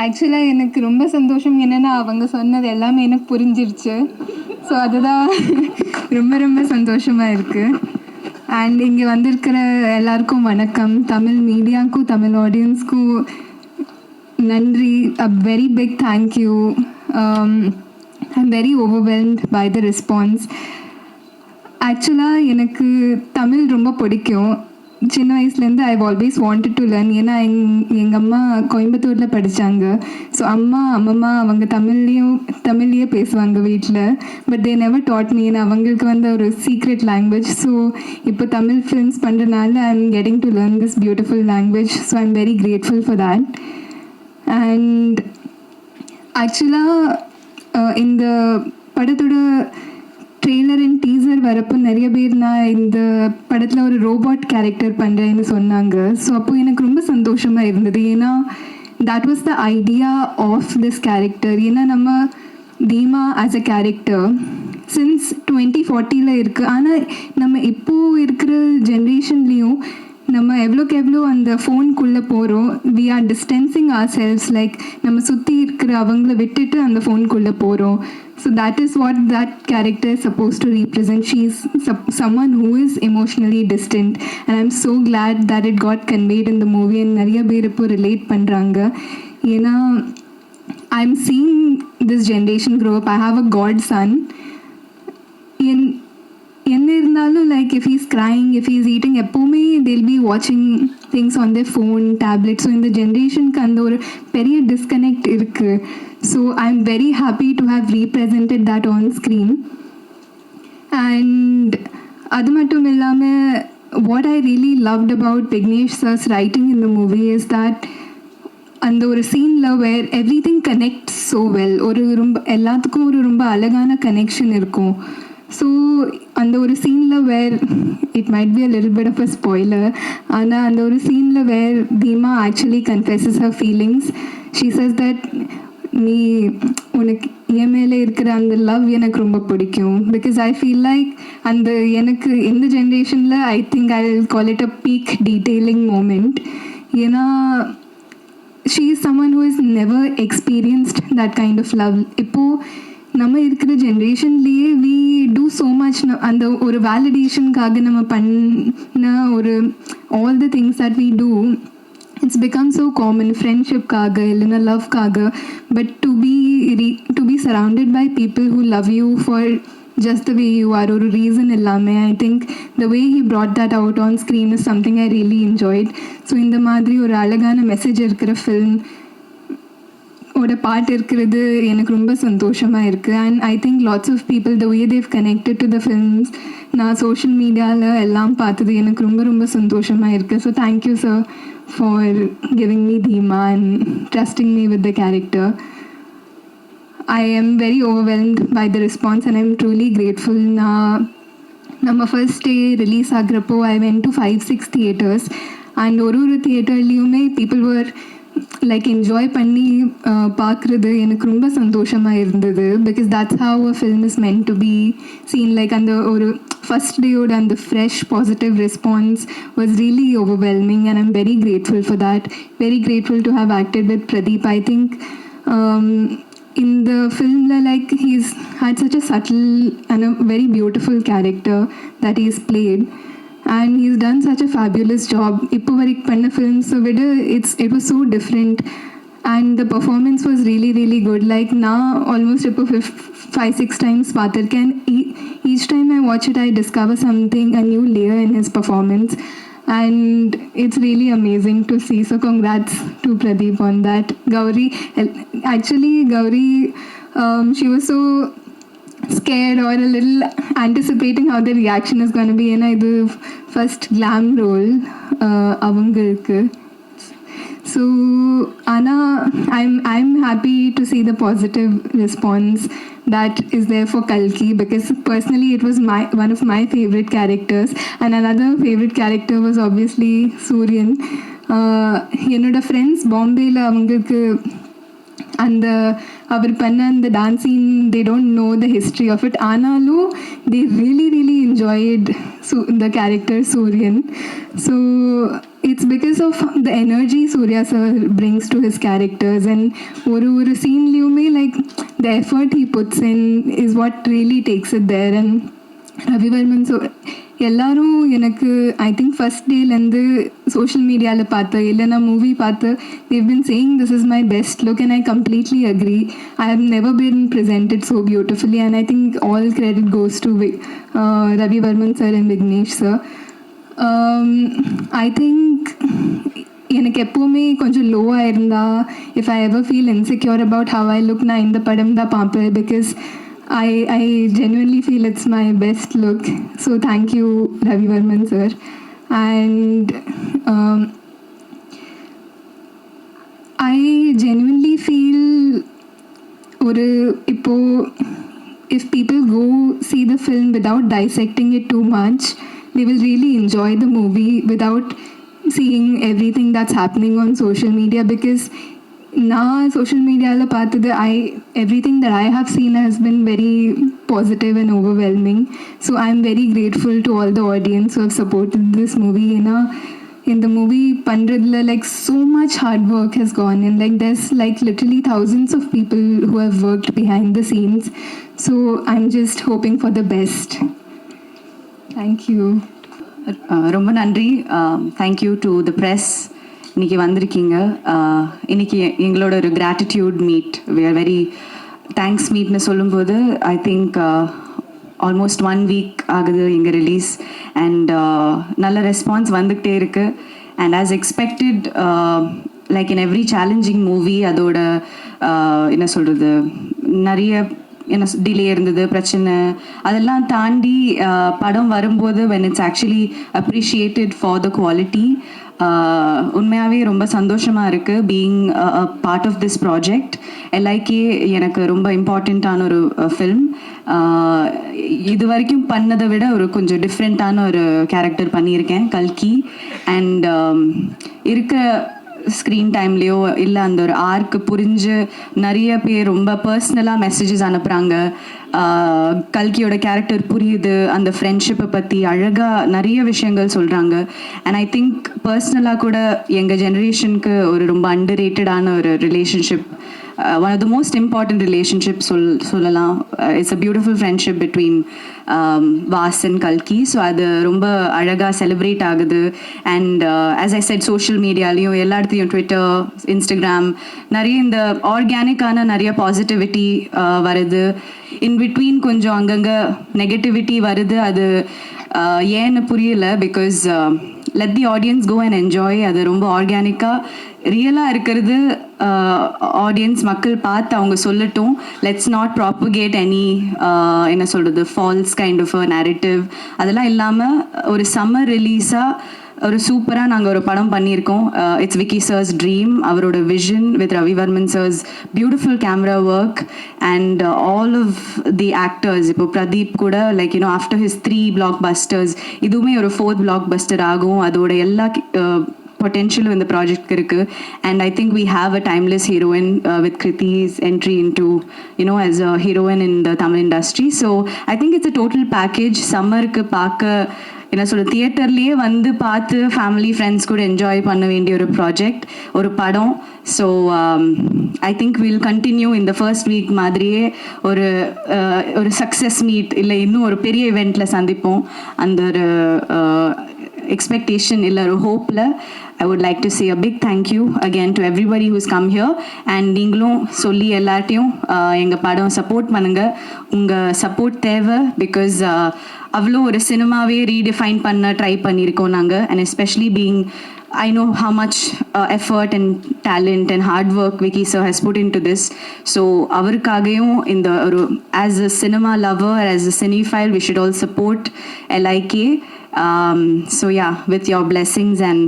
ஆக்சுவலாக எனக்கு ரொம்ப சந்தோஷம் என்னென்னா அவங்க சொன்னது எல்லாமே எனக்கு புரிஞ்சிருச்சு. ஸோ அதுதான் ரொம்ப ரொம்ப சந்தோஷமாக இருக்குது. அண்ட் இங்கே வந்திருக்கிற எல்லாருக்கும் வணக்கம். தமிழ் மீடியாவுக்கும் தமிழ் ஆடியன்ஸ்க்கும் நன்றி. A very big thank you. I'm very overwhelmed by the response. ஆக்சுவலாக எனக்கு தமிழ் ரொம்ப பிடிக்கும். சின்ன வயசுலேருந்து I always wanted to learn. ஏன்னா எங்கள் அம்மா கோயம்புத்தூரில் படித்தாங்க. ஸோ அம்மம்மா அவங்க தமிழ்லேயே பேசுவாங்க வீட்டில். But they never dot me. ஏன்னா அவங்களுக்கு வந்து ஒரு சீக்ரெட் லாங்குவேஜ். ஸோ இப்போ தமிழ் ஃபிலிம்ஸ் பண்ணுறதுனால I am getting to learn this beautiful language. So I am very grateful for that. And ஆக்சுவலாக இந்த படத்தோட ட்ரெய்லர் அண்ட் டீசர் வரப்போ நிறைய பேர் நான் இந்த படத்தில் ஒரு ரோபோட் கேரக்டர் பண்ணுறேன்னு சொன்னாங்க. ஸோ அப்போது எனக்கு ரொம்ப சந்தோஷமாக இருந்தது. ஏன்னா that was the idea of this character. ஏன்னா நம்ம தீமா ஆஸ் அ கேரக்டர் சின்ஸ் 2040 இருக்குது. ஆனால் நம்ம இப்போது இருக்கிற ஜென்ரேஷன்லேயும் நம்ம எவ்வளோக்கு எவ்வளோ அந்த ஃபோனுக்குள்ளே போகிறோம். We are distancing our cells. Like நம்ம சுற்றி இருக்கிற அவங்கள விட்டுட்டு அந்த ஃபோனுக்குள்ளே போகிறோம். So that is what that character is supposed to represent. She is someone who is emotionally distant, and I'm so glad that it got conveyed in the movie and nariya per ipo relate pandranga. Yena I'm seeing this generation grow up. I have a godson. என்ன இருந்தாலும் like if he's crying, if he's eating, எப்போவுமே they'll be watching things on their phone, tablet. So இந்த ஜென்ரேஷனுக்கு அந்த ஒரு பெரிய disconnect இருக்குது. So I am very happy to have represented that on screen. And அது மட்டும் இல்லாமல் what I really loved about Vignesh sir's writing in the movie is that அந்த ஒரு சீனில் where everything connect so well. ஒரு ரொம்ப எல்லாத்துக்கும் ஒரு ரொம்ப அழகான கனெக்ஷன் இருக்கும். ஸோ அந்த ஒரு சீனில் where it might be a little bit of a spoiler. ஆனால் அந்த ஒரு சீனில் where Theema actually confesses her feelings. She says that நீ உனக்கு என் மேலே இருக்கிற அந்த லவ் எனக்கு ரொம்ப பிடிக்கும். பிகாஸ் ஐ ஃபீல் லைக் அந்த எனக்கு இந்த ஜென்ரேஷனில் I think I will call it a peak detailing moment. ஏன்னா she is someone who is never experienced that kind of love. இப்போது நம்ம இருக்கிற ஜென்ரேஷன்லேயே வி டூ ஸோ மச். அந்த ஒரு வேலிடேஷனுக்காக நம்ம பண்ண ஒரு all the things that we do, it's become so common. ஃப்ரெண்ட்ஷிப்காக இல்லைன்னா லவ்க்காக. But to be surrounded by people who love you for just the way you are, ஒரு ரீசன் எல்லாமே. I think the way he brought that out on screen is something I really enjoyed. So இந்த மாதிரி ஒரு அழகான message இருக்கிற film ஓட பாட்டு இருக்கிறது எனக்கு ரொம்ப சந்தோஷமாக இருக்குது. And I think lots of people the way they connected to the films நான் சோஷியல் மீடியாவில் எல்லாம் பார்த்தது எனக்கு ரொம்ப ரொம்ப சந்தோஷமாக இருக்குது. So thank you sir for giving me Theema and trusting me with the character. I am very overwhelmed by the response and I'm truly grateful. நம்ம ஃபர்ஸ்ட் டே ரிலீஸ் ஆகிறப்போ I went to 5-6 theatres and ஒரு தியேட்டர்லேயுமே people were like enjoy பண்ணி பார்க்குறது எனக்கு ரொம்ப சந்தோஷமாக இருந்தது. Because that's how a film is meant to be seen. Like அந்த ஒரு ஃபஸ்ட் டேயோட அந்த fresh positive response was really overwhelming and I'm very grateful for that. Very grateful to have acted with Pradeep. I think in the film like he's had such a subtle and a very beautiful character that he's played and he's done such a fabulous job. Ipo varik panna films so it was so different and the performance was really really good. Like now almost ipo 5-6 times paathirken and each time I watch it I discover something, a new layer in his performance. And it's really amazing to see. So congrats to Pradeep on that. Gauri, she was so scared or a little anticipating how the reaction is going to be. And I do first glam role avangalku. So Anna, I'm happy to see the positive response that is there for Kalki, because personally it was one of my favorite characters, and another favorite character was obviously Suryan. என்னோட friends பாம்பேயில் அவங்களுக்கு அந்த அவர் பண்ண அந்த dance scene they don't know the history of it. ஆனாலும் they really enjoyed the character Suryan. So it's because of the energy Surya sir brings to his characters, and ஒரு sceneலையுமே like the effort he puts in is what really takes it there. And Ravi Varman எல்லாரும் எனக்கு I think first டேலேருந்து social மீடியாவில் பார்த்து இல்லைனா movie பார்த்து they've been saying this is my best look, and I completely agree. I have never been presented so beautifully, and I think all credit goes to Ravi Varman sir and Vignesh sir. I think எனக்கு எப்போவுமே கொஞ்சம் லோவாக இருந்தா if I ever feel insecure about how I look, நான் இந்த படம் தான் பார்ப்பேன், because I genuinely feel it's my best look. So thank you, Ravi Varman sir. And I genuinely feel if people go see the film without dissecting it too much, they will really enjoy the movie without seeing everything that's happening on social media. Because நான் social மீடியாவில் பார்த்தது everything that I have seen has been very positive and overwhelming. So I'm very grateful to all the audience who have supported this movie. ஏன்னா இந்த movie பண்ணுறதுல like so much hard work has gone in. Like there's like literally thousands of people who have worked behind the scenes. So I'm just hoping for the best. Thank you. ரொம்ப நன்றி. Thank you to the press. இன்றைக்கி வந்திருக்கீங்க. இன்றைக்கி எங்களோட ஒரு gratitude meet, we are very thanks மீட்னு சொல்லும்போது I think almost 1 week ஆகுது எங்கள் ரிலீஸ், அண்ட் நல்ல ரெஸ்பான்ஸ் வந்துக்கிட்டே இருக்குது. And as expected, like in every challenging movie அதோட என்ன சொல்கிறது, நிறைய டிலே இருந்தது, பிரச்சனை, அதெல்லாம் தாண்டி படம் வரும்போது when it's actually appreciated for the quality, உண்மையாகவே ரொம்ப சந்தோஷமாக இருக்குது being part of this project. Like எனக்கு ரொம்ப இம்பார்ட்டண்ட்டான ஒரு ஃபில்ம். இது வரைக்கும் பண்ணதை விட ஒரு கொஞ்சம் டிஃப்ரெண்ட்டான ஒரு கேரக்டர் பண்ணியிருக்கேன், கல்கி. அண்ட் இருக்க ஸ்க்ரீன் டைம்லேயோ இல்லை அந்த ஒரு ஆர்க்கு புரிஞ்சு நிறைய பேர் ரொம்ப பர்சனலாக மெசேஜஸ் அனுப்புகிறாங்க. கல்கியோட கேரக்டர் புரியுது, அந்த ஃப்ரெண்ட்ஷிப்பை பற்றி அழகாக நிறைய விஷயங்கள் சொல்கிறாங்க. அண்ட் ஐ திங்க் பர்சனலாக கூட எங்கள் ஜென்ரேஷனுக்கு ஒரு ரொம்ப அண்டர் ரேட்டடான ஒரு relationship, one of the most important relationships சொல்லலாம். It's a beautiful friendship between Vas and Kalki. So அது ரொம்ப அழகாக செலிப்ரேட் ஆகுது. And as I said, social மீடியாலையும் எல்லா இடத்துலையும் ட்விட்டர், இன்ஸ்டாகிராம், நிறைய இந்த ஆர்கானிக்கான நிறைய பாசிட்டிவிட்டி வருது. இன் பிட்வீன் கொஞ்சம் அங்கங்கே நெகட்டிவிட்டி வருது. அது ஏன்னு புரியல. Because let the audience go and enjoy. அது ரொம்ப ஆர்கானிக்காக ரியலாக இருக்கிறது ஆடியன்ஸ் மக்கள் பார்த்து அவங்க சொல்லட்டும். லெட்ஸ் நாட் ப்ராப்பகேட் எனி என்ன சொல்கிறது false kind of a narrative. அதெல்லாம் இல்லாமல் ஒரு சம்மர் ரிலீஸாக ஒரு சூப்பராக நாங்கள் ஒரு படம் பண்ணியிருக்கோம். இட்ஸ் விக்கி சர்ஸ் ட்ரீம், அவரோட vision with Ravi Varman sir's beautiful camera work and all of the actors. இப்போ பிரதீப் கூட like you know after his 3 blockbusters இதுவுமே ஒரு 4th blockbuster ஆகும். அதோட எல்லா potential in the project irukku. And I think we have a timeless heroine with Kriti's entry into, you know, as a heroine in the Tamil industry. So I think it's a total package. Summer ku paaka என்ன சொல்ல தியேட்டர்லேயே வந்து பார்த்து family friends கூட enjoy பண்ண வேண்டிய ஒரு project, ஒரு படம். So I think will continue இந்த ஃபர்ஸ்ட் வீக் மாதிரியே ஒரு சக்ஸஸ் மீட் இல்லை இன்னும் ஒரு பெரிய இவெண்ட்டில் சந்திப்போம். அந்த ஒரு expectation illa or hope la I would like to say a big thank you again to everybody who's come here. And நீங்களும் சொல்லி எல்லாத்தையும் எங்கள் படம் சப்போர்ட் பண்ணுங்க. உங்கள் சப்போர்ட் தேவை. பிகாஸ் அவ்வளோ ஒரு சினிமாவே ரீடிஃபைன் பண்ண ட்ரை பண்ணியிருக்கோம் நாங்கள். And especially being I know how much effort and talent and hard work Vicky sir has put into this. So avarukagayum in the as a cinema lover, as a cinephile, we should all support LIK. So yeah, with your blessings and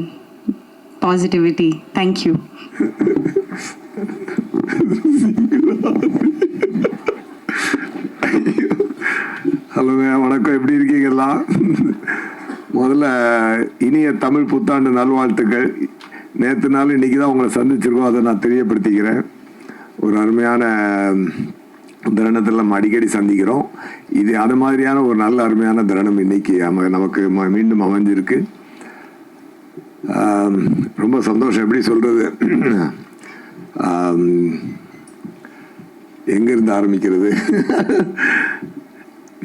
positivity. Thank you. Hello, வணக்கம். எப்படி இருக்கீங்களா? முதல்ல இனிய தமிழ் புத்தாண்டு நல்வாழ்த்துக்கள். நேற்று நாள் இன்றைக்கி தான் உங்களை சந்திச்சிருக்கோம், அதை நான் தெரியப்படுத்திக்கிறேன். ஒரு அருமையான தருணத்தில் நம்ம அடிக்கடி சந்திக்கிறோம். இது அது மாதிரியான ஒரு நல்ல அருமையான தருணம் இன்னைக்கு நமக்கு மீண்டும் அமைஞ்சிருக்கு. ரொம்ப சந்தோஷம். எப்படி சொல்கிறது, எங்கேருந்து ஆரம்பிக்கிறது?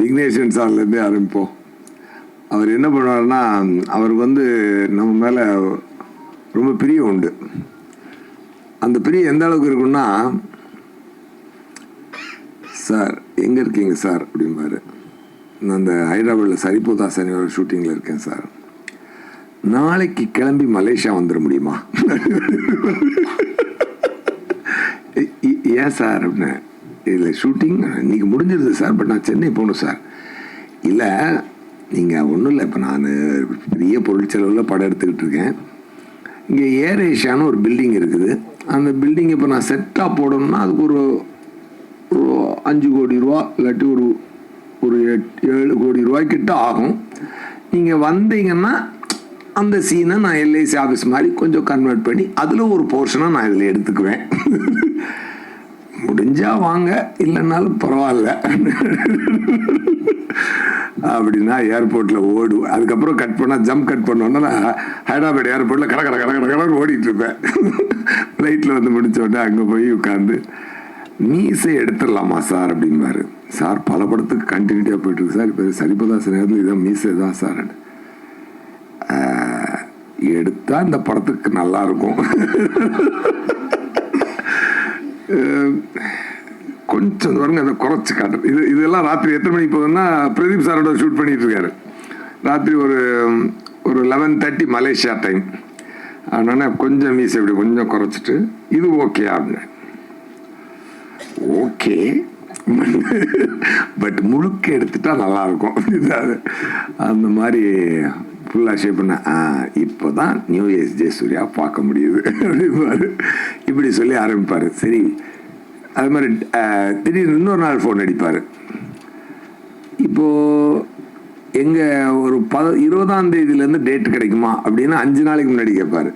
விக்னேஷன் சார்லேருந்தே ஆரம்பிப்போம். அவர் என்ன பண்ணுவார்னா, அவருக்கு நம்ம மேலே ரொம்ப பிரியம் உண்டு. அந்த பிரியம் எந்த அளவுக்கு இருக்குன்னா, சார் எங்கே இருக்கீங்க சார் அப்படிம்பாரு. நான் அந்த ஹைதராபாத்தில் சரிபோதாசன் ஒரு ஷூட்டிங்கில் இருக்கேன் சார், நாளைக்கு கிளம்பி மலேசியா வந்துட முடியுமா? ஏன் சார் அப்படின்னு. இல்லை ஷூட்டிங் இன்னைக்கு முடிஞ்சிருது சார், பட் நான் சென்னை போகணும் சார். இல்லை நீங்கள் ஒன்றும் இல்லை, இப்போ நான் பெரிய பொருட்செலவில் படம் எடுத்துக்கிட்டு இருக்கேன். இங்கே ஏர் ஏஷியான்னு ஒரு பில்டிங் இருக்குது. அந்த பில்டிங் இப்போ நான் செட்டாக போடணும்னா அதுக்கு ஒரு 5 கோடி ரூபா இல்லாட்டி ஒரு 7 கோடி ரூபாய்க்கிட்ட ஆகும். நீங்கள் வந்தீங்கன்னா அந்த சீனை நான் எல்ஐசி ஆஃபீஸ் மாதிரி கொஞ்சம் கன்வெர்ட் பண்ணி அதில் ஒரு போர்ஷனை நான் இதில் எடுத்துக்குவேன். முடிஞ்சால் வாங்க, இல்லைன்னாலும் பரவாயில்ல அப்படின்னா ஏர்போர்ட்டில் ஓடுவேன். அதுக்கப்புறம் கட் பண்ணால் ஜம்ப் கட் பண்ணோன்னா நான் ஹைதராபாத் ஏர்போர்ட்டில் கடை ஓடிட்டு இருப்பேன். ஃப்ளைட்டில் முடிச்ச உடனே அங்கே போய் உட்காந்து மீசை எடுத்துடலாமா சார் அப்படின்பாரு. சார் பல படத்துக்கு கண்டினியூட்டியாக போயிட்டுருக்கு சார், இப்போ சரிபதாசன் நேரத்தில் இதான் மீசை தான் சார். எடுத்தால் இந்த படத்துக்கு நல்லா இருக்கும். கொஞ்சம் பாருங்க அதை குறைச்சி காட்டுறது. இதெல்லாம் ராத்திரி எத்தனை மணிக்கு போகுதுன்னா, பிரதீப் சாரோட ஷூட் பண்ணிட்டு இருக்காரு. ராத்திரி ஒரு 11:30 மலேசியா டைம். அதனால் கொஞ்சம் மீசை இப்படி கொஞ்சம் குறைச்சிட்டு இது ஓகே அப்படின்னு. ஓகே பட் முழுக்க எடுத்துட்டா நல்லா இருக்கும். அந்த மாதிரி ஃபுல்லாக ஷேப் பண்ண இப்போ தான் நியூ ஏஜ் ஜெயசூர்யா பார்க்க முடியுது அப்படின்பாரு. இப்படி சொல்லி ஆரம்பிப்பார். சரி, அது மாதிரி திடீர்னு இன்னொரு நாள் ஃபோன் அடிப்பார். இப்போது எங்கள் ஒரு 20ஆம் தேதியிலேருந்து டேட் கிடைக்குமா அப்படின்னு 5 நாளைக்கு முன்னாடி கேட்பார்.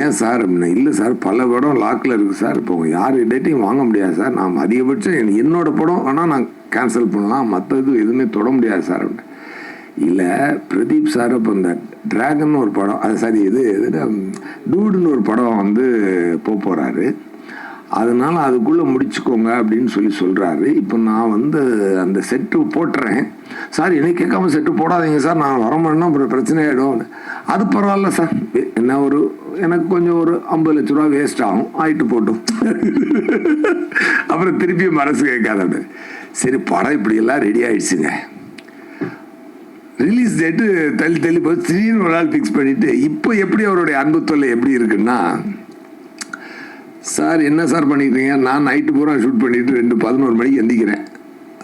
ஏன் சார் அப்படின்னா, இல்லை சார் பல படம் லாக்கில் இருக்குது சார், இப்போ யார் டேட்டையும் வாங்க முடியாது சார், நான் அதிகபட்சம் என்னோடய படம் வேணால் நான் கேன்சல் பண்ணலாம், மற்றது எதுவுமே தொட முடியாது சார் அப்படின்னு. இல்லை பிரதீப் சார் இப்போ இந்த ட்ராகன் ஒரு படம், அது சரி இது டூடுன்னு ஒரு படம் போகிறாரு, அதனால் அதுக்குள்ளே முடிச்சுக்கோங்க அப்படின்னு சொல்கிறாரு. இப்போ நான் அந்த செட்டு போட்டுறேன் சார், என்னை கேட்காம செட்டு போடாதீங்க சார், நான் வரமாட்டேன்னா அப்புறம் பிரச்சனை ஆகிடும். அது பரவாயில்ல சார், என்ன எனக்கு கொஞ்சம் ஒரு 50 லட்ச ரூபா வேஸ்ட் ஆகும், ஆகிட்டு போட்டும். அப்புறம் திருப்பியும் மனசு கேட்காத. சரி படம் இப்படியெல்லாம் ரெடி ஆகிடுச்சுங்க, ரிலீஸ் டேட்டு தள்ளி போய் திடீர்னு ஒரு நாள் ஃபிக்ஸ் பண்ணிவிட்டு இப்போ எப்படி அவருடைய அன்பு தொல்லை எப்படி இருக்குன்னா, சார் என்ன சார் பண்ணிக்கிறீங்க, நான் நைட்டு பூரா ஷூட் பண்ணிவிட்டு 2:11 மணிக்கு எந்திக்கிறேன்.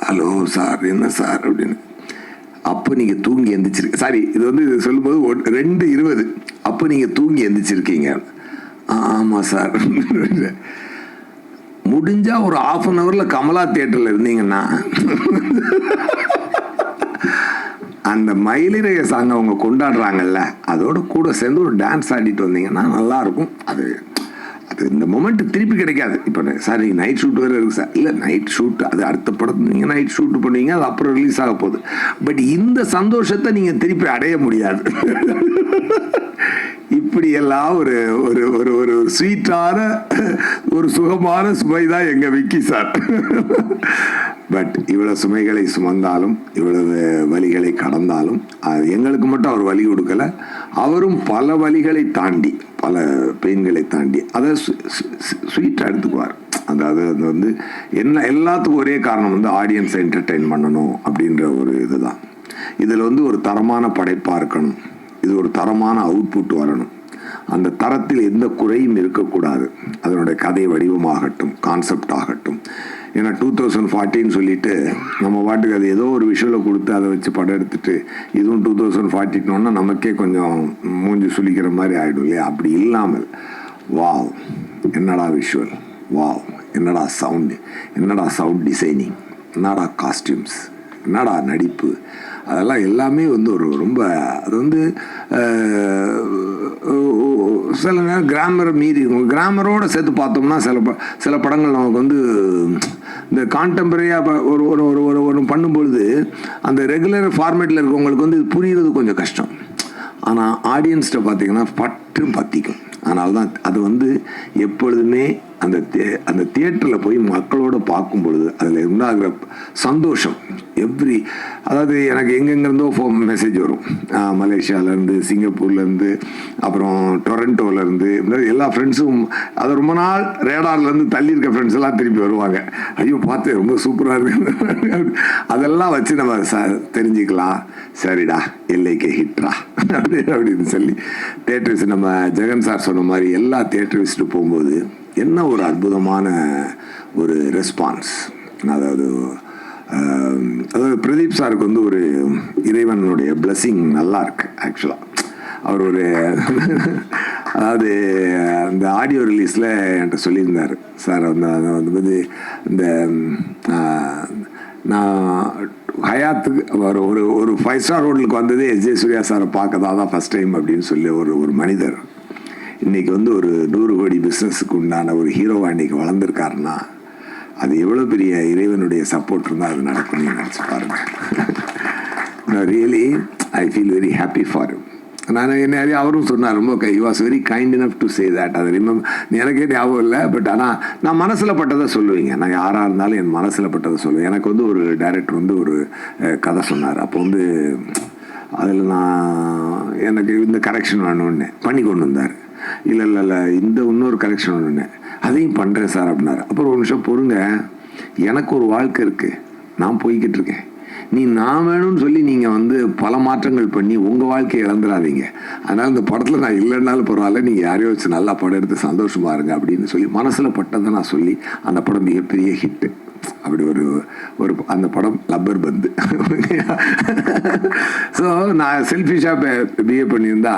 ஹலோ சார் என்ன சார் அப்படின்னு. அப்போ நீங்கள் தூங்கி எந்திரிச்சிருக்க, சாரி இது சொல்லும்போது 2:20, அப்போ நீங்கள் தூங்கி எந்திரிச்சிருக்கீங்க. ஆமாம் சார். முடிஞ்சால் ஒரு 1/2 ஹவரில் கமலா தியேட்டரில் இருந்தீங்கன்னா அந்த மயிலிறக சாங் அவங்க கொண்டாடுறாங்கல்ல, அதோட கூட சேர்ந்து ஒரு டான்ஸ் ஆடிட்டு வந்தீங்கன்னா நல்லாயிருக்கும். அது இந்த மொமெண்ட் திருப்பி கிடைக்காது. இப்போ சார் நீங்கள் நைட் ஷூட் வேறு இருக்குது சார், இல்லை நைட் ஷூட் அது அடுத்த படத்து நீங்கள் நைட் ஷூட் பண்ணுவீங்க, அது அப்புறம் ரிலீஸ் ஆக போகுது. பட் இந்த சந்தோஷத்தை நீங்கள் திருப்பி அடைய முடியாது. இப்படியெல்லாம் ஒரு ஒரு ஒரு ஒரு ஸ்வீட்டான ஒரு சுகமான சுமை தான் எங்கள் விக்கி சார். பட் இவ்வளோ சுமைகளை சுமந்தாலும் இவ்வளவு வலிகளை கடந்தாலும் அது எங்களுக்கு மட்டும் அவர் வலி கொடுக்கலை, அவரும் பல வலிகளை தாண்டி பல பெயின்களை தாண்டி அதை ஸ்வீட்டாக எடுத்துக்குவார். அதாவது அது என்ன எல்லாத்துக்கும் ஒரே காரணம் ஆடியன்ஸை என்டர்டெயின் பண்ணணும் அப்படின்ற ஒரு இதுதான். இதில் ஒரு தரமான படைப்பாக இருக்கணும், இது ஒரு தரமான அவுட்புட் வரணும், அந்த தரத்தில் எந்த குறையும் இருக்கக்கூடாது. அதனுடைய கதை வடிவமாகட்டும், கான்செப்ட் ஆகட்டும். ஏன்னா 2014 சொல்லிட்டு நம்ம பாட்டுக்கு அது ஏதோ ஒரு விஷுவலை கொடுத்து அதை வச்சு படம் எடுத்துட்டு இதுவும் 2014 நமக்கே கொஞ்சம் மூஞ்சி சுளிக்கிற மாதிரி ஆகிடும் இல்லையா? அப்படி இல்லாமல் வாவ் என்னடா விஷுவல், வாவ் என்னடா சவுண்டு, என்னடா சவுண்ட் டிசைனிங், என்னடா காஸ்டியூம்ஸ், என்னடா நடிப்பு, அதெல்லாம் எல்லாமே வந்து ஒரு ரொம்ப அது வந்து சில நேரம் கிராமரை மீறி கிராமரோடு சேர்த்து பார்த்தோம்னா சில படங்கள் நமக்கு வந்து இந்த கான்டெம்பரரியாக ஒரு ஒரு ஒரு ஒரு ஒரு பண்ணும்பொழுது அந்த ரெகுலர் ஃபார்மேட்டில் இருக்கவங்களுக்கு வந்து புரிகிறது கொஞ்சம் கஷ்டம். ஆனால் ஆடியன்ஸ்கிட்ட பார்த்தீங்கன்னா பற்றும் பற்றிக்கும். அதனால தான் அது வந்து எப்பொழுதுமே அந்த தியேட்டரில் போய் மக்களோடு பார்க்கும் பொழுது அதில் உண்டாகிற சந்தோஷம் அதாவது எனக்கு எங்கெங்கேருந்தோ மெசேஜ் வரும். மலேசியாவிலேருந்து, சிங்கப்பூர்லேருந்து, அப்புறம் டொரண்டோலேருந்து, எல்லா ஃப்ரெண்ட்ஸும் அது ரொம்ப நாள் ரேடார்லேருந்து தள்ளி இருக்க ஃப்ரெண்ட்ஸ் எல்லாம் திருப்பி வருவாங்க. ஐயோ பார்த்து ரொம்ப சூப்பராக இருக்கு. அதெல்லாம் வச்சு நம்ம தெரிஞ்சுக்கலாம். சரிடா எல்லைக்கு ஹிட்ரா அப்படின்னு சொல்லி தியேட்டர்ஸ் நம்ம ஜெகன் சார் சொன்ன மாதிரி எல்லா தியேட்டர் விசிட்டு போகும்போது என்ன ஒரு அற்புதமான ஒரு ரெஸ்பான்ஸ். அதாவது பிரதீப் சாருக்கு வந்து ஒரு இறைவனுடைய பிளெஸிங் நல்லா இருக்கு. ஆக்சுவலாக அவர் ஒரு அதாவது அந்த ஆடியோ ரிலீஸில் என்கிட்ட சொல்லியிருந்தார் சார். வந்து இந்த நான் ஹயாத்துக்கு ஒரு ஒரு 5 ஸ்டார் ஹோட்டலுக்கு வந்ததே எஸ்.ஜே. சூர்யா சாரை பார்க்க தான் ஃபஸ்ட் டைம் அப்படின்னு சொல்லி ஒரு மனிதர் இன்றைக்கி வந்து ஒரு 100 கோடி பிஸ்னஸுக்கு உண்டான ஒரு ஹீரோவாக இன்றைக்கி வளர்ந்துருக்காருன்னா அது எவ்வளோ பெரிய இறைவனுடைய சப்போர்ட் இருந்தால் அது நடக்கும். நீங்கள் நினச்சி பாருங்கள். Really I feel very happy for him. நான் நிறைய அவரும் சொன்னார், ரொம்ப he was very kind enough to say that. அது எனக்கே ஞாபகம் இல்லை. பட் ஆனால் நான் மனசில் பட்டதை சொல்லுவீங்க. நான் யாராக இருந்தாலும் என் மனசில் பட்டதை சொல்லுவேன். எனக்கு வந்து ஒரு டைரக்டர் வந்து ஒரு கதை சொன்னார். அப்போ வந்து அதில் எனக்கு இந்த கரெக்ஷன் வேணும்னு பண்ணி கொண்டு வந்தார். இல்லை இன்னொரு கரெக்ஷன் ஒன்று அதையும் பண்ணுறேன் சார் அப்படின்னாரு. அப்புறம் ஒரு நிமிஷம் பொறுங்க, எனக்கு ஒரு வாழ்க்கை இருக்குது, நான் போய்கிட்டு இருக்கேன். நான் வேணும்னு சொல்லி நீங்கள் வந்து பல மாற்றங்கள் பண்ணி உங்கள் வாழ்க்கையை இழந்துடாதீங்க. அதனால் இந்த படத்தில் நான் இல்லைன்னாலும் பரவாயில்ல, நீங்கள் யாரையோ வச்சு நல்லா படம் எடுத்து சந்தோஷமாக இருங்க அப்படின்னு சொல்லி மனசில் பட்டதை நான் சொல்லி அந்த படம் மிகப்பெரிய ஹிட்டு. அப்படி ஒரு அந்த படம் லப்பர் பந்து. ஸோ நான் செல்ஃபிஷாக பிஹேவ் பண்ணியிருந்தா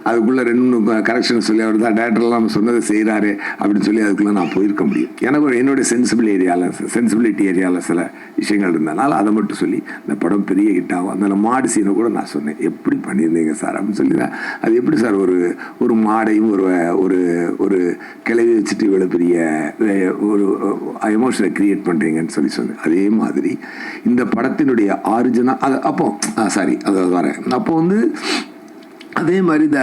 அதுக்குள்ளே 2 கரெக்ஷன் சொல்லி அவர் தான் டேரக்டர்லாம் நம்ம சொன்னதை செய்கிறாரு அப்படின்னு சொல்லி அதுக்குள்ளே நான் போயிருக்க முடியும். எனக்கு என்னுடைய சென்சிபிலிட்டி ஏரியாவில் சில விஷயங்கள் இருந்ததுனால அதை மட்டும் சொல்லி இந்த படம் பெரிய ஹிட் ஆகும். அந்த மாடு சீனை கூட நான் சொன்னேன், எப்படி பண்ணியிருந்தீங்க சார் அப்படின்னு சொல்லி தான். அது எப்படி சார் ஒரு மாடையும் ஒரு ஒரு கிளவி வச்சுட்டு இவ்வளோ பெரிய ஒரு எமோஷனை கிரியேட் பண்ணுறீங்கன்னு சொல்லி சொன்னேன். அதே மாதிரி இந்த படத்தினுடைய ஆரிஜினல் அது அப்போ வரேன். அப்போ வந்து அதே மாதிரி இந்த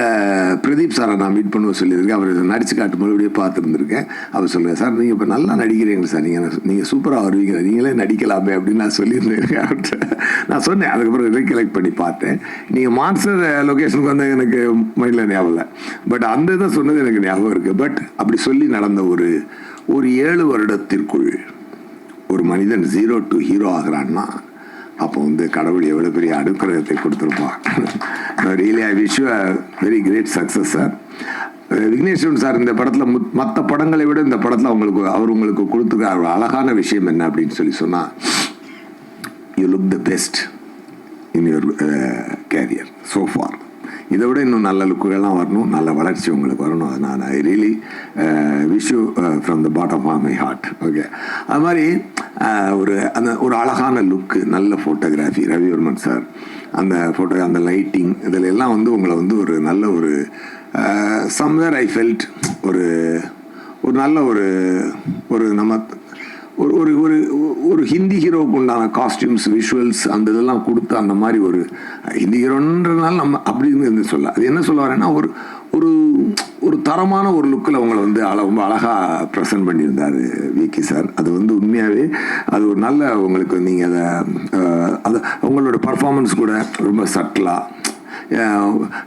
பிரதீப் சாரை நான் மீட் பண்ணுவோம் சொல்லியிருக்கேன். அவர் நடிச்சு காட்டும்போது அப்படியே பார்த்துருந்துருக்கேன். அவர் சொல்லுங்கள் சார், நீங்கள் இப்போ நல்லா நடிக்கிறீங்க சார், நீங்கள் சூப்பராக வருவீங்க, நீங்களே நடிக்கலாமே அப்படின்னு நான் சொல்லியிருந்தேன் அவர்கிட்ட. நான் சொன்னேன். அதுக்கப்புறம் ரீகலெக்ட் பண்ணி பார்த்தேன். நீங்கள் மான்ஸ்டர் லொக்கேஷனுக்கு வந்து எனக்கு மைண்டில் ஞாபகம் இல்லை, பட் அந்த இதை சொன்னது எனக்கு ஞாபகம் இருக்குது. பட் அப்படி சொல்லி நடந்த ஒரு 7 வருடத்திற்குள் ஒரு மனிதன் 0 to ஹீரோ ஆகிறான்னா அப்போ வந்து கடவுள் எவ்வளோ பெரிய அனுக்கிரகத்தை கொடுத்துருப்பான். Really I wish you a very great success sir. Vigneshwaran sir இந்த படத்தில் மற்ற படங்களை விட இந்த படத்தில் அவர் உங்களுக்கு கொடுத்துருக்க ஒரு அழகான விஷயம் என்ன அப்படின்னு சொல்லி சொன்னால், you look the best in your career so for. இதை விட இன்னும் நல்ல லுக்குகள்லாம் வரணும், நல்ல வளர்ச்சி உங்களுக்கு வரணும். அது நான் I really wish you from the bottom of my heart. Okay. அது மாதிரி ஒரு அழகான லுக்கு, நல்ல ஃபோட்டோகிராஃபி, ரவிவர்மன் சார் அந்த அந்த லைட்டிங் இதில் எல்லாம் வந்து உங்களை வந்து ஒரு நல்ல ஒரு சம்வேர் ஐ ஃபெல்ட் ஒரு நல்ல ஒரு நம்ம ஒரு ஹிந்தி ஹீரோவுக்கு உண்டான காஸ்டியூம்ஸ், விஷுவல்ஸ் அந்த இதெல்லாம் கொடுத்து அந்த மாதிரி ஒரு ஹிந்தி ஹீரோன்றதுனால நம்ம அப்படின்னு சொல்ல அது என்ன சொல்ல வரேன்னா ஒரு தரமான ஒரு லுக்கில் அவங்கள வந்து ரொம்ப அழகாக ப்ரெசென்ட் பண்ணியிருந்தார் விக்கி சார். அது வந்து உண்மையாகவே அது ஒரு நல்ல உங்களுக்கு நீங்கள் அதை உங்களோட பர்ஃபார்மன்ஸ் கூட ரொம்ப சட்டிலாக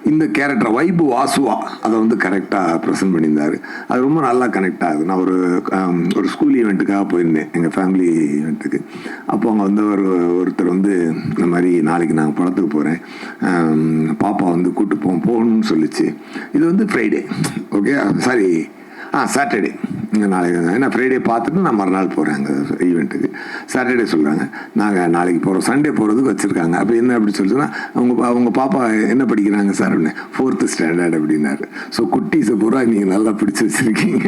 இந்த கேரக்டர் வைபு வாசுவா அதை வந்து கரெக்டாக ப்ரெசென்ட் பண்ணியிருந்தார். அது ரொம்ப நல்லா கனெக்ட் ஆகுது. நான் ஒரு ஸ்கூல் ஈவெண்ட்டுக்காக போயிருந்தேன், எங்கள் ஃபேமிலி ஈவெண்ட்டுக்கு. அப்போ அங்கே வந்து ஒருத்தர் வந்து இந்த மாதிரி நாளைக்கு நாங்கள் படத்துக்கு போகிறேன், பாப்பா வந்து கூப்பிட்டு போகணும்னு சொல்லிச்சு. இது வந்து ஃப்ரைடே, ஓகே சாரி சாட்டர்டே நாளைக்கு ஏன்னா ஃப்ரைடே பார்த்துட்டு நான் மறுநாள் போகிறேன் அங்கே ஈவெண்ட்டுக்கு. சாட்டர்டே சொல்கிறாங்க நாங்கள் நாளைக்கு போகிறோம், சண்டே போகிறதுக்கு வச்சுருக்காங்க. அப்போ என்ன அப்படி சொல்லிட்டுனா அவங்க பாப்பா என்ன படிக்கிறாங்க சார் அப்படின்னு, 4th ஸ்டாண்டர்ட் அப்படின்னாரு. ஸோ குட்டீஸை பூரா நீங்கள் நல்லா பிடிச்சி வச்சுருக்கீங்க.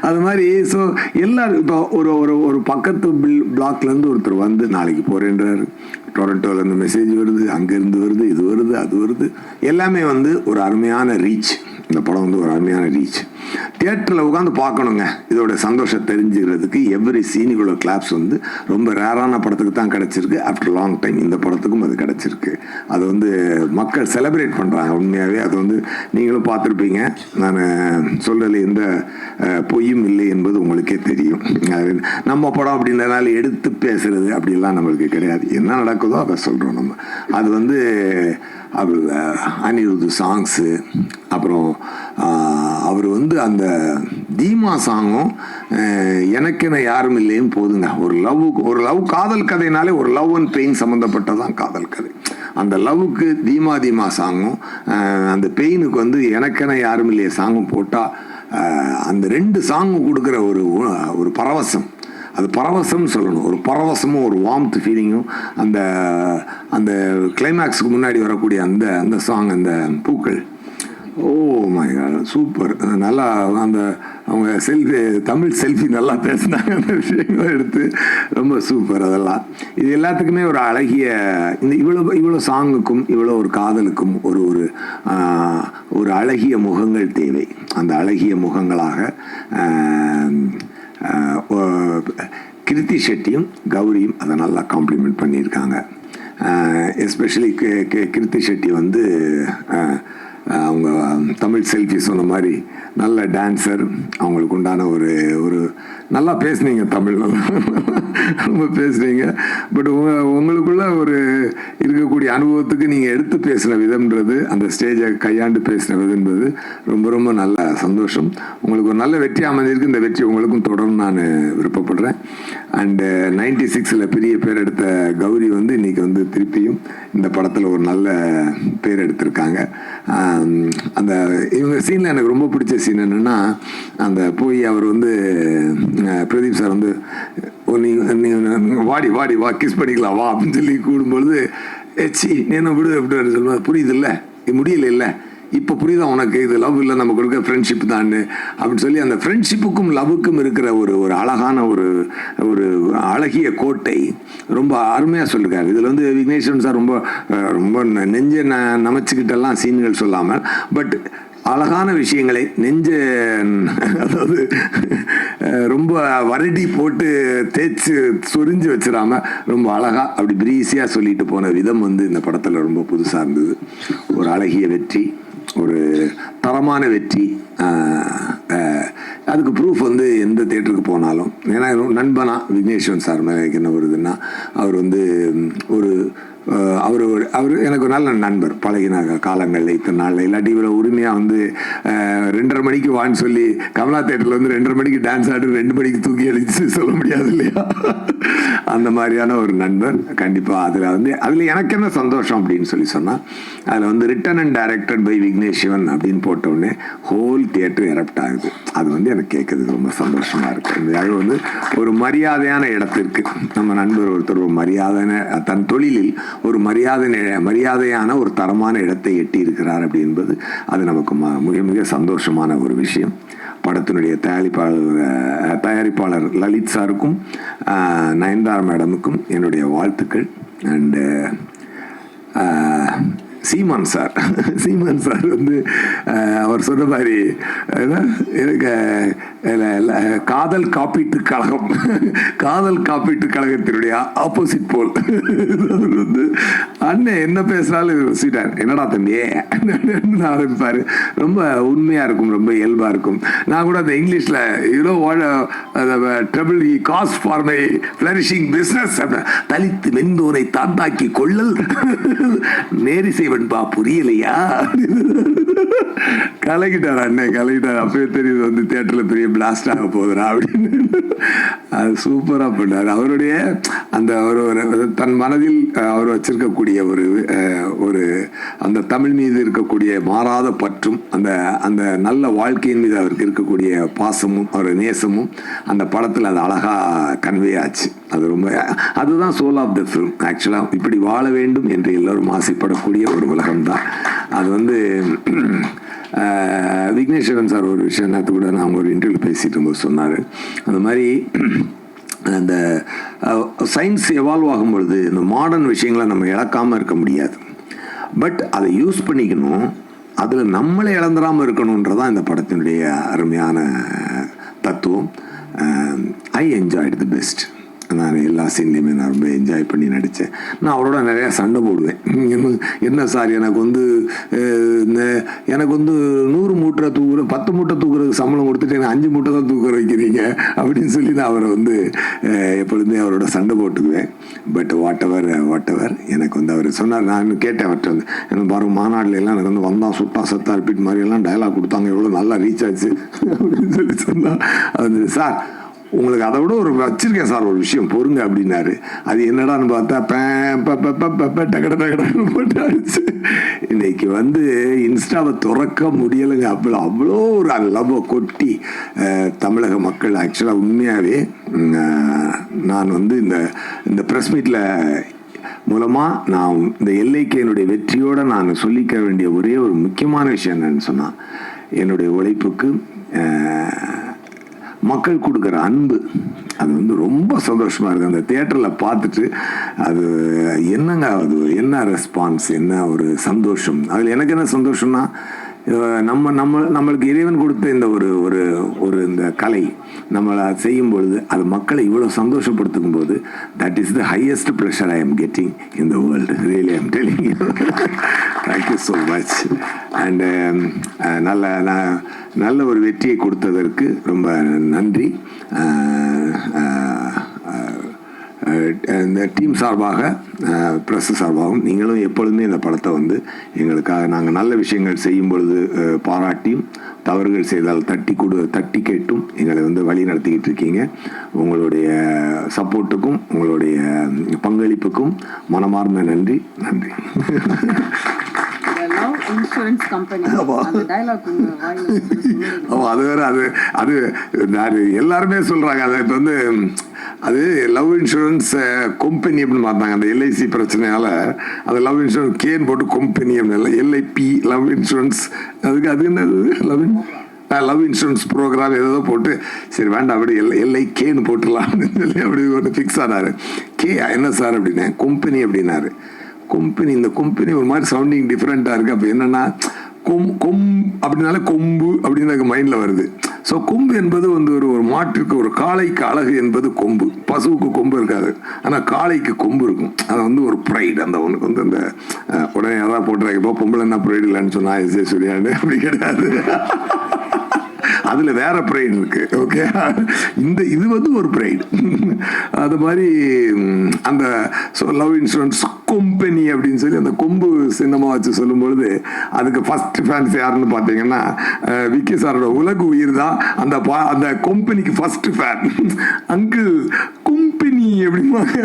அது மாதிரி ஸோ எல்லோரும் இப்போ ஒரு ஒரு ஒரு பக்கத்து பிளாக்லேருந்து ஒருத்தர் வந்து நாளைக்கு போகிறேன்றாரு, டொரண்டோலேருந்து மெசேஜ் வருது, அங்கேருந்து வருது, இது வருது, அது வருது, எல்லாமே வந்து ஒரு அருமையான ரீச். இந்த படம் வந்து ஒரு அருமையான ரீச். தியேட்டரில் உட்காந்து பார்க்கணுங்க, இதோட சந்தோஷம் தெரிஞ்சுக்கிறதுக்கு. எவ்ரி சீன் இவ்வளோ கிளாப்ஸ் வந்து ரொம்ப ரேரான படத்துக்கு தான் கிடச்சிருக்கு. ஆஃப்டர் லாங் டைம் இந்த படத்துக்கும் அது கிடச்சிருக்கு. அது வந்து மக்கள் செலிப்ரேட் பண்ணுறாங்க உண்மையாகவே. அது வந்து நீங்களும் பார்த்துருப்பீங்க. நான் சொல்கிறதுல எந்த பொய்யும் இல்லை என்பது உங்களுக்கே தெரியும். நம்ம படம் அப்படின்றதுனால எடுத்து பேசுறது அப்படிலாம் நம்மளுக்கு கிடையாது. என்ன நடக்குதோ அதை சொல்கிறோம் நம்ம. அது வந்து அனிருத் சாங்ஸு, அப்புறம் அவர் வந்து அந்த தீமா சாங்கும் எனக்கென யாரும் இல்லைன்னு போதுங்க. ஒரு லவ் காதல் கதைனாலே ஒரு லவ் அண்ட் பெயின் சம்மந்தப்பட்டதான் காதல் கதை. அந்த லவ்வுக்கு தீமா சாங்கும் அந்த பெயினுக்கு வந்து எனக்கென யாரும் இல்லையே சாங்கும் போட்டால் அந்த 2 சாங்கும் கொடுக்குற ஒரு பரவசம், அது பரவசம்னு சொல்லணும். ஒரு பரவசமும் ஒரு வார்ம்த் ஃபீலிங்கும் அந்த அந்த கிளைமேக்ஸுக்கு முன்னாடி வரக்கூடிய அந்த சாங், அந்த பூக்கள், ஓ மை காட் சூப்பர். நல்லா அந்த அவங்க தமிழ் செல்ஃபி நல்லா பேசினாங்க, அந்த விஷயங்களும் எடுத்து ரொம்ப சூப்பர். அதெல்லாம் இது எல்லாத்துக்குமே ஒரு அழகிய இந்த இவ்வளோ சாங்குக்கும் இவ்வளோ ஒரு காதலுக்கும் ஒரு அழகிய முகங்கள் தேவை. அந்த அழகிய முகங்களாக கிருத்தி ஷெட்டியும் கௌரியும் அதை நல்லா காம்ப்ளிமெண்ட் பண்ணியிருக்காங்க. எஸ்பெஷலி கிருத்தி ஷெட்டி வந்து அவங்க தமிழ் செல்ஃபி சொன்ன மாதிரி நல்ல டான்ஸர். அவங்களுக்கு உண்டான ஒரு நல்லா பேசுனீங்க, தமிழ் நல்லா ரொம்ப பேசுனீங்க. பட் உங்களுக்குள்ள ஒரு இருக்கக்கூடிய அனுபவத்துக்கு நீங்கள் எடுத்து பேசின விதம்ன்றது, அந்த ஸ்டேஜை கையாண்டு பேசின விதம்ன்றது ரொம்ப ரொம்ப நல்ல சந்தோஷம். உங்களுக்கு ஒரு நல்ல வெற்றி அமைஞ்சிருக்கு. இந்த வெற்றி உங்களுக்கும் தொடர்ந்து நான் விருப்பப்படுறேன். அண்டு 96 பெரிய பேர் எடுத்த கௌரி வந்து இன்றைக்கி வந்து திருப்பியும் இந்த படத்தில் ஒரு நல்ல பேர் எடுத்திருக்காங்க. அந்த இவங்க சீனில் எனக்கு ரொம்ப பிடிச்ச சீன் என்னென்னா, அந்த போய் அவர் வந்து பிரதீப் சார் வந்து நீ வாடி வா கிஸ் பண்ணிக்கலாம் வா அப்படின்னு சொல்லி கூடும்பொழுது சி நீ என்ன விடு அப்படின்னு சொல்லுவாங்க. புரியுது இல்லை, முடியல இல்லை, இப்போ புரியுதா உனக்கு, இது லவ் இல்லை, நம்ம கொடுக்க ஃப்ரெண்ட்ஷிப் தான் அப்படின்னு சொல்லி அந்த ஃப்ரெண்ட்ஷிப்புக்கும் லவ்வுக்கும் இருக்கிற ஒரு அழகான ஒரு அழகிய கோட்டை ரொம்ப அருமையாக சொல்லியிருக்காரு. இதில் வந்து விக்னேஸ்வரன் சார் ரொம்ப ரொம்ப நெஞ்ச நமைச்சிக்கிட்டெல்லாம் சீன்கள் சொல்லாமல், பட் அழகான விஷயங்களை அதாவது ரொம்ப வருடி போட்டு தேய்ச்சி சொரிஞ்சு வச்சிடாம ரொம்ப அழகாக அப்படி பிரீஸியாக சொல்லிட்டு போன விதம் வந்து இந்த படத்தில் ரொம்ப புதுசாக இருந்தது. ஒரு அழகிய வெற்றி, ஒரு தரமான வெற்றி. அதுக்கு ப்ரூஃப் வந்து எந்த தேட்டருக்கு போனாலும், ஏன்னா நண்பனா விக்னேஸ்வரன் சார் மேலே என்ன வருதுன்னா, அவர் வந்து அவர் எனக்கு ஒரு நல்ல நண்பர், பழகின காலங்களில் இத்தனை நாளில். இல்லாட்டி இவ்வளோ உரிமையாக வந்து 2:30 மணிக்கு வான்னு சொல்லி கமலா தேட்டரில் வந்து 2:30 மணிக்கு டான்ஸ் ஆடி 2 மணிக்கு தூக்கி அடிச்சு சொல்ல முடியாது இல்லையா? அந்த மாதிரியான ஒரு நண்பர் கண்டிப்பாக. அதில் எனக்கு என்ன சந்தோஷம் அப்படின்னு சொன்னால், அதில் வந்து written and directed by Vigneswaran அப்படின்னு போட்டோடனே ஹோல் தியேட்டர் எரப்ட் ஆகுது. அது வந்து எனக்கு கேட்குறதுக்கு ரொம்ப சந்தோஷமாக இருக்குது. அது வந்து ஒரு மரியாதையான இடத்திற்கு நம்ம நண்பர் ஒருத்தர் ஒரு மரியாதையான தன் தொழிலில் ஒரு மரியாதையான ஒரு தரமான இடத்தை எட்டி இருக்கிறார் அப்படி என்பது அது நமக்கு மிக மிக சந்தோஷமான ஒரு விஷயம். படத்தினுடைய தயாரிப்பாளர் லலித் சாருக்கும் நயன்தாரா மேடமுக்கும் என்னுடைய வாழ்த்துக்கள். அண்டு சீமான் சார் வந்து அவர் சொன்ன மாதிரி எனக்கு காதல் காப்பீட்டு கழகத்தினுடைய ஆப்போசிட் போல் வந்து அண்ணன் என்ன பேசுனாலும் சீட்டார் என்னடா தம்பியே ஆரம்பிப்பார். ரொம்ப உண்மையாக இருக்கும், ரொம்ப இயல்பாக இருக்கும். நான் கூட அந்த இங்கிலீஷில் trouble cause for my flourishing business தலித்து வெந்தோரை தாத்தாக்கி கொள்ளல் நேரி செய்வன்பா புரியலையா கலக்கிட்டார் அண்ணன், கலக்கிட்டார். அப்பவே தெரியுது வந்து தியேட்டரில் பெரிய பிளாஸ்ட் ஆக போகுதுரா அப்படின்னு. அது சூப்பராக பண்ணார். அவருடைய அந்த ஒரு தன் மனதில் அவர் வச்சிருக்கக்கூடிய ஒரு அந்த தமிழ் மீது இருக்கக்கூடிய மாறாத பற்றும் அந்த நல்ல வாழ்க்கையின் மீது அவருக்கு இருக்கக்கூடிய பாசமும் அவர் நேசமும் அந்த படத்தில் அது அழகாக கன்வே ஆச்சு. அது அதுதான் சோல் ஆஃப் த ஃபிலிம். ஆக்சுவலாக இப்படி வாழ வேண்டும் என்று எல்லோரும் ஆசைப்படக்கூடிய ஒரு உலகம்தான் அது. வந்து விக்னேஸ்வரன் சார் ஒரு விஷயம் நேற்று கூட நான் ஒரு இன்டர்வியூ பேசிட்டு இருக்கும்போது சொன்னார். அந்த மாதிரி அந்த சயின்ஸ் எவால்வ் ஆகும்பொழுது இந்த மாடர்ன் விஷயங்களை நம்ம இழக்காமல் இருக்க முடியாது. பட் அதை யூஸ் பண்ணிக்கணும், அதில் நம்மளே இழந்துடாமல் இருக்கணுன்றதான் இந்த படத்தினுடைய அருமையான தத்துவம். I enjoyed the best. நான் எல்லா சீன்லையுமே நான் ரொம்ப என்ஜாய் பண்ணி நடித்தேன். நான் அவரோட நிறையா சண்டை போடுவேன். என்ன சார் எனக்கு வந்து 100 மூட்டை 10 மூட்டை தூக்குறதுக்கு சம்பளம் கொடுத்துட்டு எனக்கு 5 மூட்டை தான் தூக்குற வைக்கிறீங்க அப்படின்னு சொல்லி நான் அவரை வந்து எப்பொழுதுமே அவரோட சண்டை போட்டுக்குவேன். பட் வாட் எவர் எனக்கு வந்து அவர் சொன்னார். நான் இன்னும் கேட்டேன் அவர்கிட்ட வந்து, எனக்கு பாருங்க மாநாட்டில் எல்லாம் எனக்கு வந்து வந்தான் சுட்டா சத்தா ரிப்பீட் மாதிரி எல்லாம் டயலாக் கொடுத்தாங்க, எவ்வளோ நல்லா ரீச் ஆச்சு அப்படின்னு சொல்லி சொன்னால் அது சார் உங்களுக்கு அதை விட ஒரு வச்சிருக்கேன் சார் ஒரு விஷயம் பொறுங்க அப்படின்னாரு. அது என்னடான்னு பார்த்தா டக்கடன்னு போட்டு அடிச்சு இன்னைக்கு வந்து இன்ஸ்டாவை திறக்க முடியலைங்க. அவ்வளோ ஒரு லவ் கொட்டி தமிழக மக்கள் ஆக்சுவலாக உண்மையாகவே நான் வந்து இந்த ப்ரெஸ் மீட்டில் மூலமாக நான் இந்த எல்லைக்கு வெற்றியோடு நான் சொல்லிக்க வேண்டிய ஒரே ஒரு முக்கியமான விஷயம் என்னன்னு சொன்னால், என்னுடைய உழைப்புக்கு மக்கள் கொடுக்குற அன்பு அது வந்து ரொம்ப சந்தோஷமாக இருக்குது. அந்த தியேட்டரில் பார்த்துட்டு அது என்னங்க அது என்ன ரெஸ்பான்ஸ், என்ன ஒரு சந்தோஷம். அதில் எனக்கு என்ன சந்தோஷம்னா, நம்மளுக்கு இறைவன் கொடுத்த இந்த ஒரு இந்த கலை நம்மளை செய்யும் பொழுது அது மக்களை இவ்வளோ சந்தோஷப்படுத்தும் போது that is the highest pleasure I am getting in the world. Really I am telling you. Thank you so much. And நல்ல ஒரு வெற்றியை கொடுத்ததற்கு ரொம்ப நன்றி. இந்த டீம் சார்பாக ப்ரெஸ் சார்பாகவும் நீங்களும் எப்பொழுதுமே இந்த படத்தை வந்து எங்களுக்காக நாங்கள் நல்ல விஷயங்கள் செய்யும் பொழுது பாராட்டியும் தவறுகள் செய்தால் தட்டி கேட்டும் எங்களை வந்து வழி நடத்திக்கிட்டு இருக்கீங்க. உங்களுடைய சப்போர்ட்டுக்கும் உங்களுடைய பங்களிப்புக்கும் மனமார்ந்த நன்றி. இன்சூரன்ஸ் கம்பெனி அது வேற அது எல்லாருமே சொல்றாங்க. அது இப்போ வந்து அது லவ் இன்சூரன்ஸ் கம்பெனி அப்படின்னு பார்த்தாங்க. அந்த எல்ஐசி பிரச்சனையால அது லவ் இன்சூரன்ஸ் கேன் போட்டு கம்பெனி அப்படின்னு எல்ஐபி லவ் இன்சூரன்ஸ் அதுக்கு அது என்ன லவ் இன்சூரன்ஸ் ப்ரோக்ராம் ஏதோ போட்டு சரி வேண்டாம் அப்படி எல்ஐ கேன்னு போட்டுடலாம் அப்படின்னு சொல்லி அப்படி ஒன்று ஃபிக்ஸ் ஆனார். கே என்ன சார் அப்படின்னா கம்பெனி அப்படின்னாரு. கம்பெனி இந்த கம்பெனி ஒரு மாதிரி சவுண்டிங் டிஃப்ரெண்ட்டாக இருக்குது. அப்போ என்னென்னா அப்படின்னால கொம்பு அப்படின்னு எனக்கு மைண்டில் வருது. ஸோ கொம்பு என்பது வந்து ஒரு மாட்டுக்கு ஒரு காளைக்கு அழகு என்பது கொம்பு. பசுவுக்கு கொம்பு இருக்காது, ஆனால் காளைக்கு கொம்பு இருக்கும். அது வந்து ஒரு ப்ரைடு. அந்த ஒன்றுக்கு வந்து அந்த உடனே யாராவது போட்டுறாங்க இப்போ பொம்பளை என்ன ப்ரைடு இல்லைன்னு சொன்னால் எஸ்ஏ சொல்லியாண்டு அப்படி கிடையாது. அதில் வேற ப்ரைடு இருக்கு. ஓகே, இது வந்து ஒரு ப்ரைடு. அது மாதிரி அந்த லவ் இன்சூரன்ஸ் கம்பெனி அப்படின்னு சொல்லி அந்த கொம்பு சின்னமாக வச்சு சொல்லும் பொழுது அதுக்கு ஃபர்ஸ்ட் ஃபேன்ஸ் யாருன்னு பார்த்தீங்கன்னா விக்கி சாரோட உலக உயிர் தான் அந்த கம்பெனிக்கு ஃபர்ஸ்ட் ஃபேன். அங்கிள் கம்பெனி அப்படிம்பாங்க.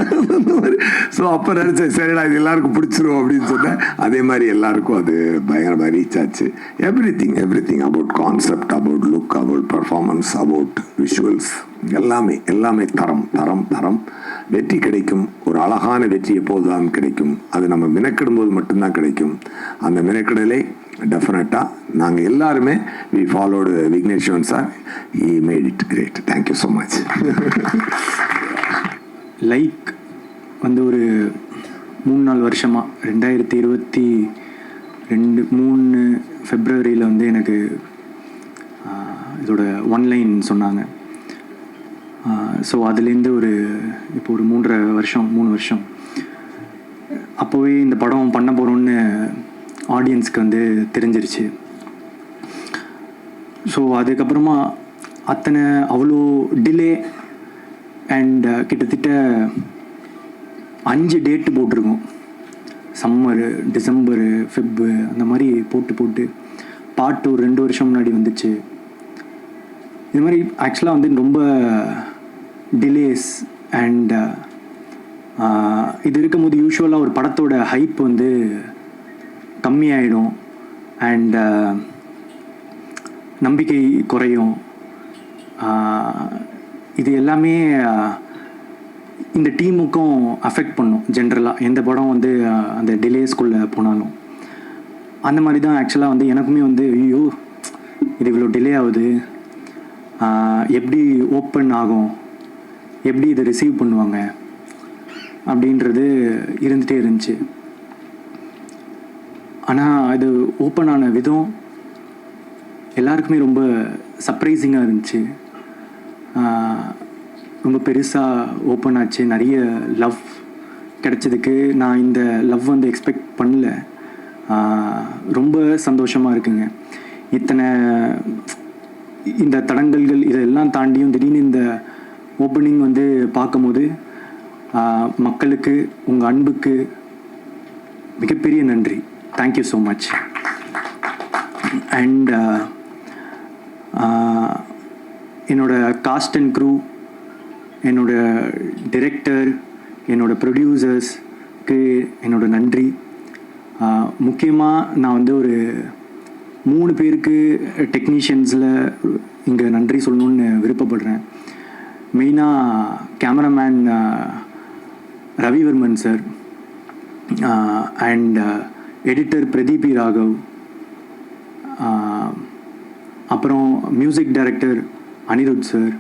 ஸோ அப்போ நினச்சேன் சரிடா இது எல்லாருக்கும் பிடிச்சிரும் அப்படின்னு சொன்னேன். அதே மாதிரி எல்லாருக்கும் அது பயங்கரமாக ரீச் ஆச்சு. Every thing about concept, about look, about performance, about visuals எல்லாமே தரம். வெற்றி கிடைக்கும். ஒரு அழகான வெற்றி எப்போதுதான் கிடைக்கும். அது நம்ம மெனக்கிடும் போது மட்டும்தான் கிடைக்கும். அந்த மெனக்கிடலை டெஃபினட்டாக நாங்கள் எல்லாருமே we followed Vigneswaran sir. He made it great. Thank you so much. Like வந்து ஒரு 3-4 வருஷமாக 2022 ஃபெப்ரவரியில் வந்து எனக்கு இதோட ஒன்லைன் சொன்னாங்க. ஸோ அதுலேருந்து இப்போ ஒரு 3 வருஷம் அப்போவே இந்த படம் பண்ண போகிறோன்னு ஆடியன்ஸ்க்கு வந்து தெரிஞ்சிருச்சு. ஸோ அதுக்கப்புறமா அவ்வளோ டிலே அண்ட் கிட்டத்தட்ட 5 டேட்டு போட்டிருக்கோம். சம்மரு, டிசம்பரு, ஃபெப்பு அந்த மாதிரி போட்டு பாட்டு ஒரு 2 வருஷம் முன்னாடி வந்துச்சு. இது மாதிரி ஆக்சுவலாக வந்து ரொம்ப டிலேஸ் அண்ட் இது இருக்கும்போது யூஸ்வலாக ஒரு படத்தோட ஹைப் வந்து கம்மியாயிடும் அண்ட் நம்பிக்கை குறையும். இது எல்லாமே இந்த டீமுக்கும் அஃபெக்ட் பண்ணும். ஜென்ரலாக எந்த படம் வந்து அந்த டிலேஸ்குள்ளே போனாலும் அந்த மாதிரி தான் ஆக்சுவலாக வந்து எனக்குமே வந்து ஐயோ இது இவ்வளோ டிலே ஆகுது, எப்படி ஓப்பன் ஆகும், எப்படி இதை ரிசீவ் பண்ணுவாங்க அப்படின்றது இருந்துகிட்டே இருந்துச்சு. ஆனால் இது ஓப்பன் ஆன விதம் எல்லாருக்குமே ரொம்ப சர்ப்ரைசிங்காக இருந்துச்சு. ரொம்ப பெருசாக ஓப்பன் ஆச்சு. நிறைய லவ் கிடைச்சதுக்கு நான் இந்த லவ் வந்து எக்ஸ்பெக்ட் பண்ணல. ரொம்ப சந்தோஷமாக இருக்குங்க. இந்த தடங்கல்கள் இதெல்லாம் தாண்டியும் திடீர்னு இந்த ஓப்பனிங் வந்து பார்க்கும்போது மக்களுக்கு உங்கள் அன்புக்கு மிகப்பெரிய நன்றி. Thank you so much. அண்ட் என்னோட காஸ்ட் அண்ட் க்ரூ, என்னோட டிரெக்டர், என்னோட ப்ரொடியூசர்ஸ்க்கு என்னோட நன்றி. முக்கியமாக நான் வந்து ஒரு 3 பேருக்கு டெக்னீஷியன்ஸில் இங்கே நன்றி சொல்லணுன்னு விருப்பப்படுறேன். மெயினாக cameraman Ravi Varman sir and editor Pradeep E Raghav, அப்புறம் மியூசிக் டைரக்டர் அனிருத் சார்.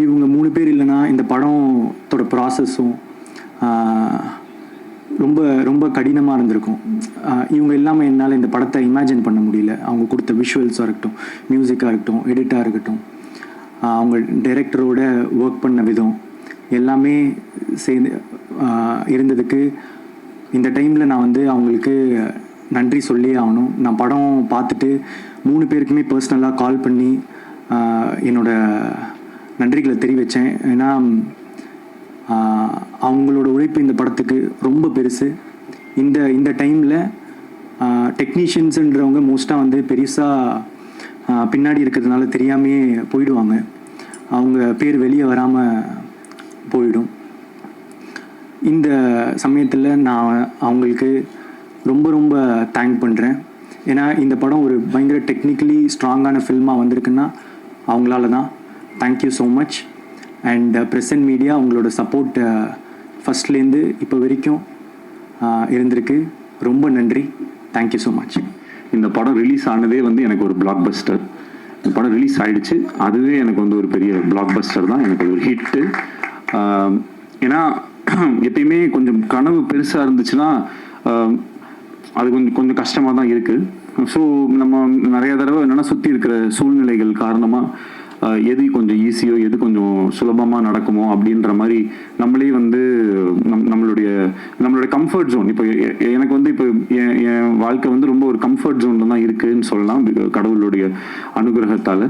இவங்க 3 பேர் இல்லைன்னா இந்த படத்தோட ப்ராசஸும் ரொம்ப ரொம்ப கடினமாக இருந்திருக்கும். இவங்க இல்லாமல் என்னால் இந்த படத்தை இமேஜின் பண்ண முடியல. அவங்க கொடுத்த விஷுவல்ஸாக இருக்கட்டும், மியூசிக்காக இருக்கட்டும், எடிட்டாக இருக்கட்டும், அவங்க டைரக்டரோட ஒர்க் பண்ண விதம் எல்லாமே சேர்ந்து இருந்ததுக்கு இந்த டைமில் நான் வந்து அவங்களுக்கு நன்றி சொல்லி ஆகணும். நான் படம் பார்த்துட்டு 3 பேருக்குமே பர்சனலாக கால் பண்ணி என்னோட நன்றிகளை தெரிவித்தேன். ஏன்னா அவங்களோட உழைப்பு இந்த படத்துக்கு ரொம்ப பெருசு. இந்த டைமில் டெக்னீஷியன்ஸுன்றவங்க மோஸ்ட்டாக வந்து பெருசாக பின்னாடி இருக்கிறதுனால தெரியாமே போயிடுவாங்க. அவங்க பேர் வெளியே வராமல் போயிடும். இந்த சமயத்தில் நான் அவங்களுக்கு ரொம்ப ரொம்ப தேங்க் பண்ணுறேன். ஏன்னா இந்த படம் ஒரு பயங்கர டெக்னிக்கலி ஸ்ட்ராங்கான ஃபில்மாக வந்திருக்குன்னா அவங்களால தான். Thank you so much. And present media உங்களோட சப்போர்ட் ஃபஸ்ட்லேருந்து இப்போ வரைக்கும் இருந்திருக்கு. ரொம்ப நன்றி. Thank you so much. இந்த படம் ரிலீஸ் ஆனதே வந்து எனக்கு ஒரு பிளாக் பஸ்டர். இந்த படம் ரிலீஸ் ஆகிடுச்சு, அதுவே எனக்கு வந்து ஒரு பெரிய பிளாக் பஸ்டர் தான், எனக்கு ஒரு ஹிட்டு. ஏன்னா எப்பயுமே கொஞ்சம் கனவு பெருசாக இருந்துச்சுன்னா அது கொஞ்சம் கஷ்டமாக தான் இருக்குது. ஸோ நம்ம நிறைய தடவை என்னென்னா சுற்றி இருக்கிற சூழ்நிலைகள் காரணமாக எது கொஞ்சம் ஈஸியோ எது கொஞ்சம் சுலபமாக நடக்குமோ அப்படின்ற மாதிரி நம்மளே வந்து நம்மளுடைய கம்ஃபர்ட் ஜோன். இப்போ எனக்கு வந்து இப்போ என் வாழ்க்கை வந்து ரொம்ப ஒரு கம்ஃபர்ட் ஜோனில் தான் இருக்குதுன்னு சொல்லலாம், கடவுளுடைய அனுகிரகத்தால்.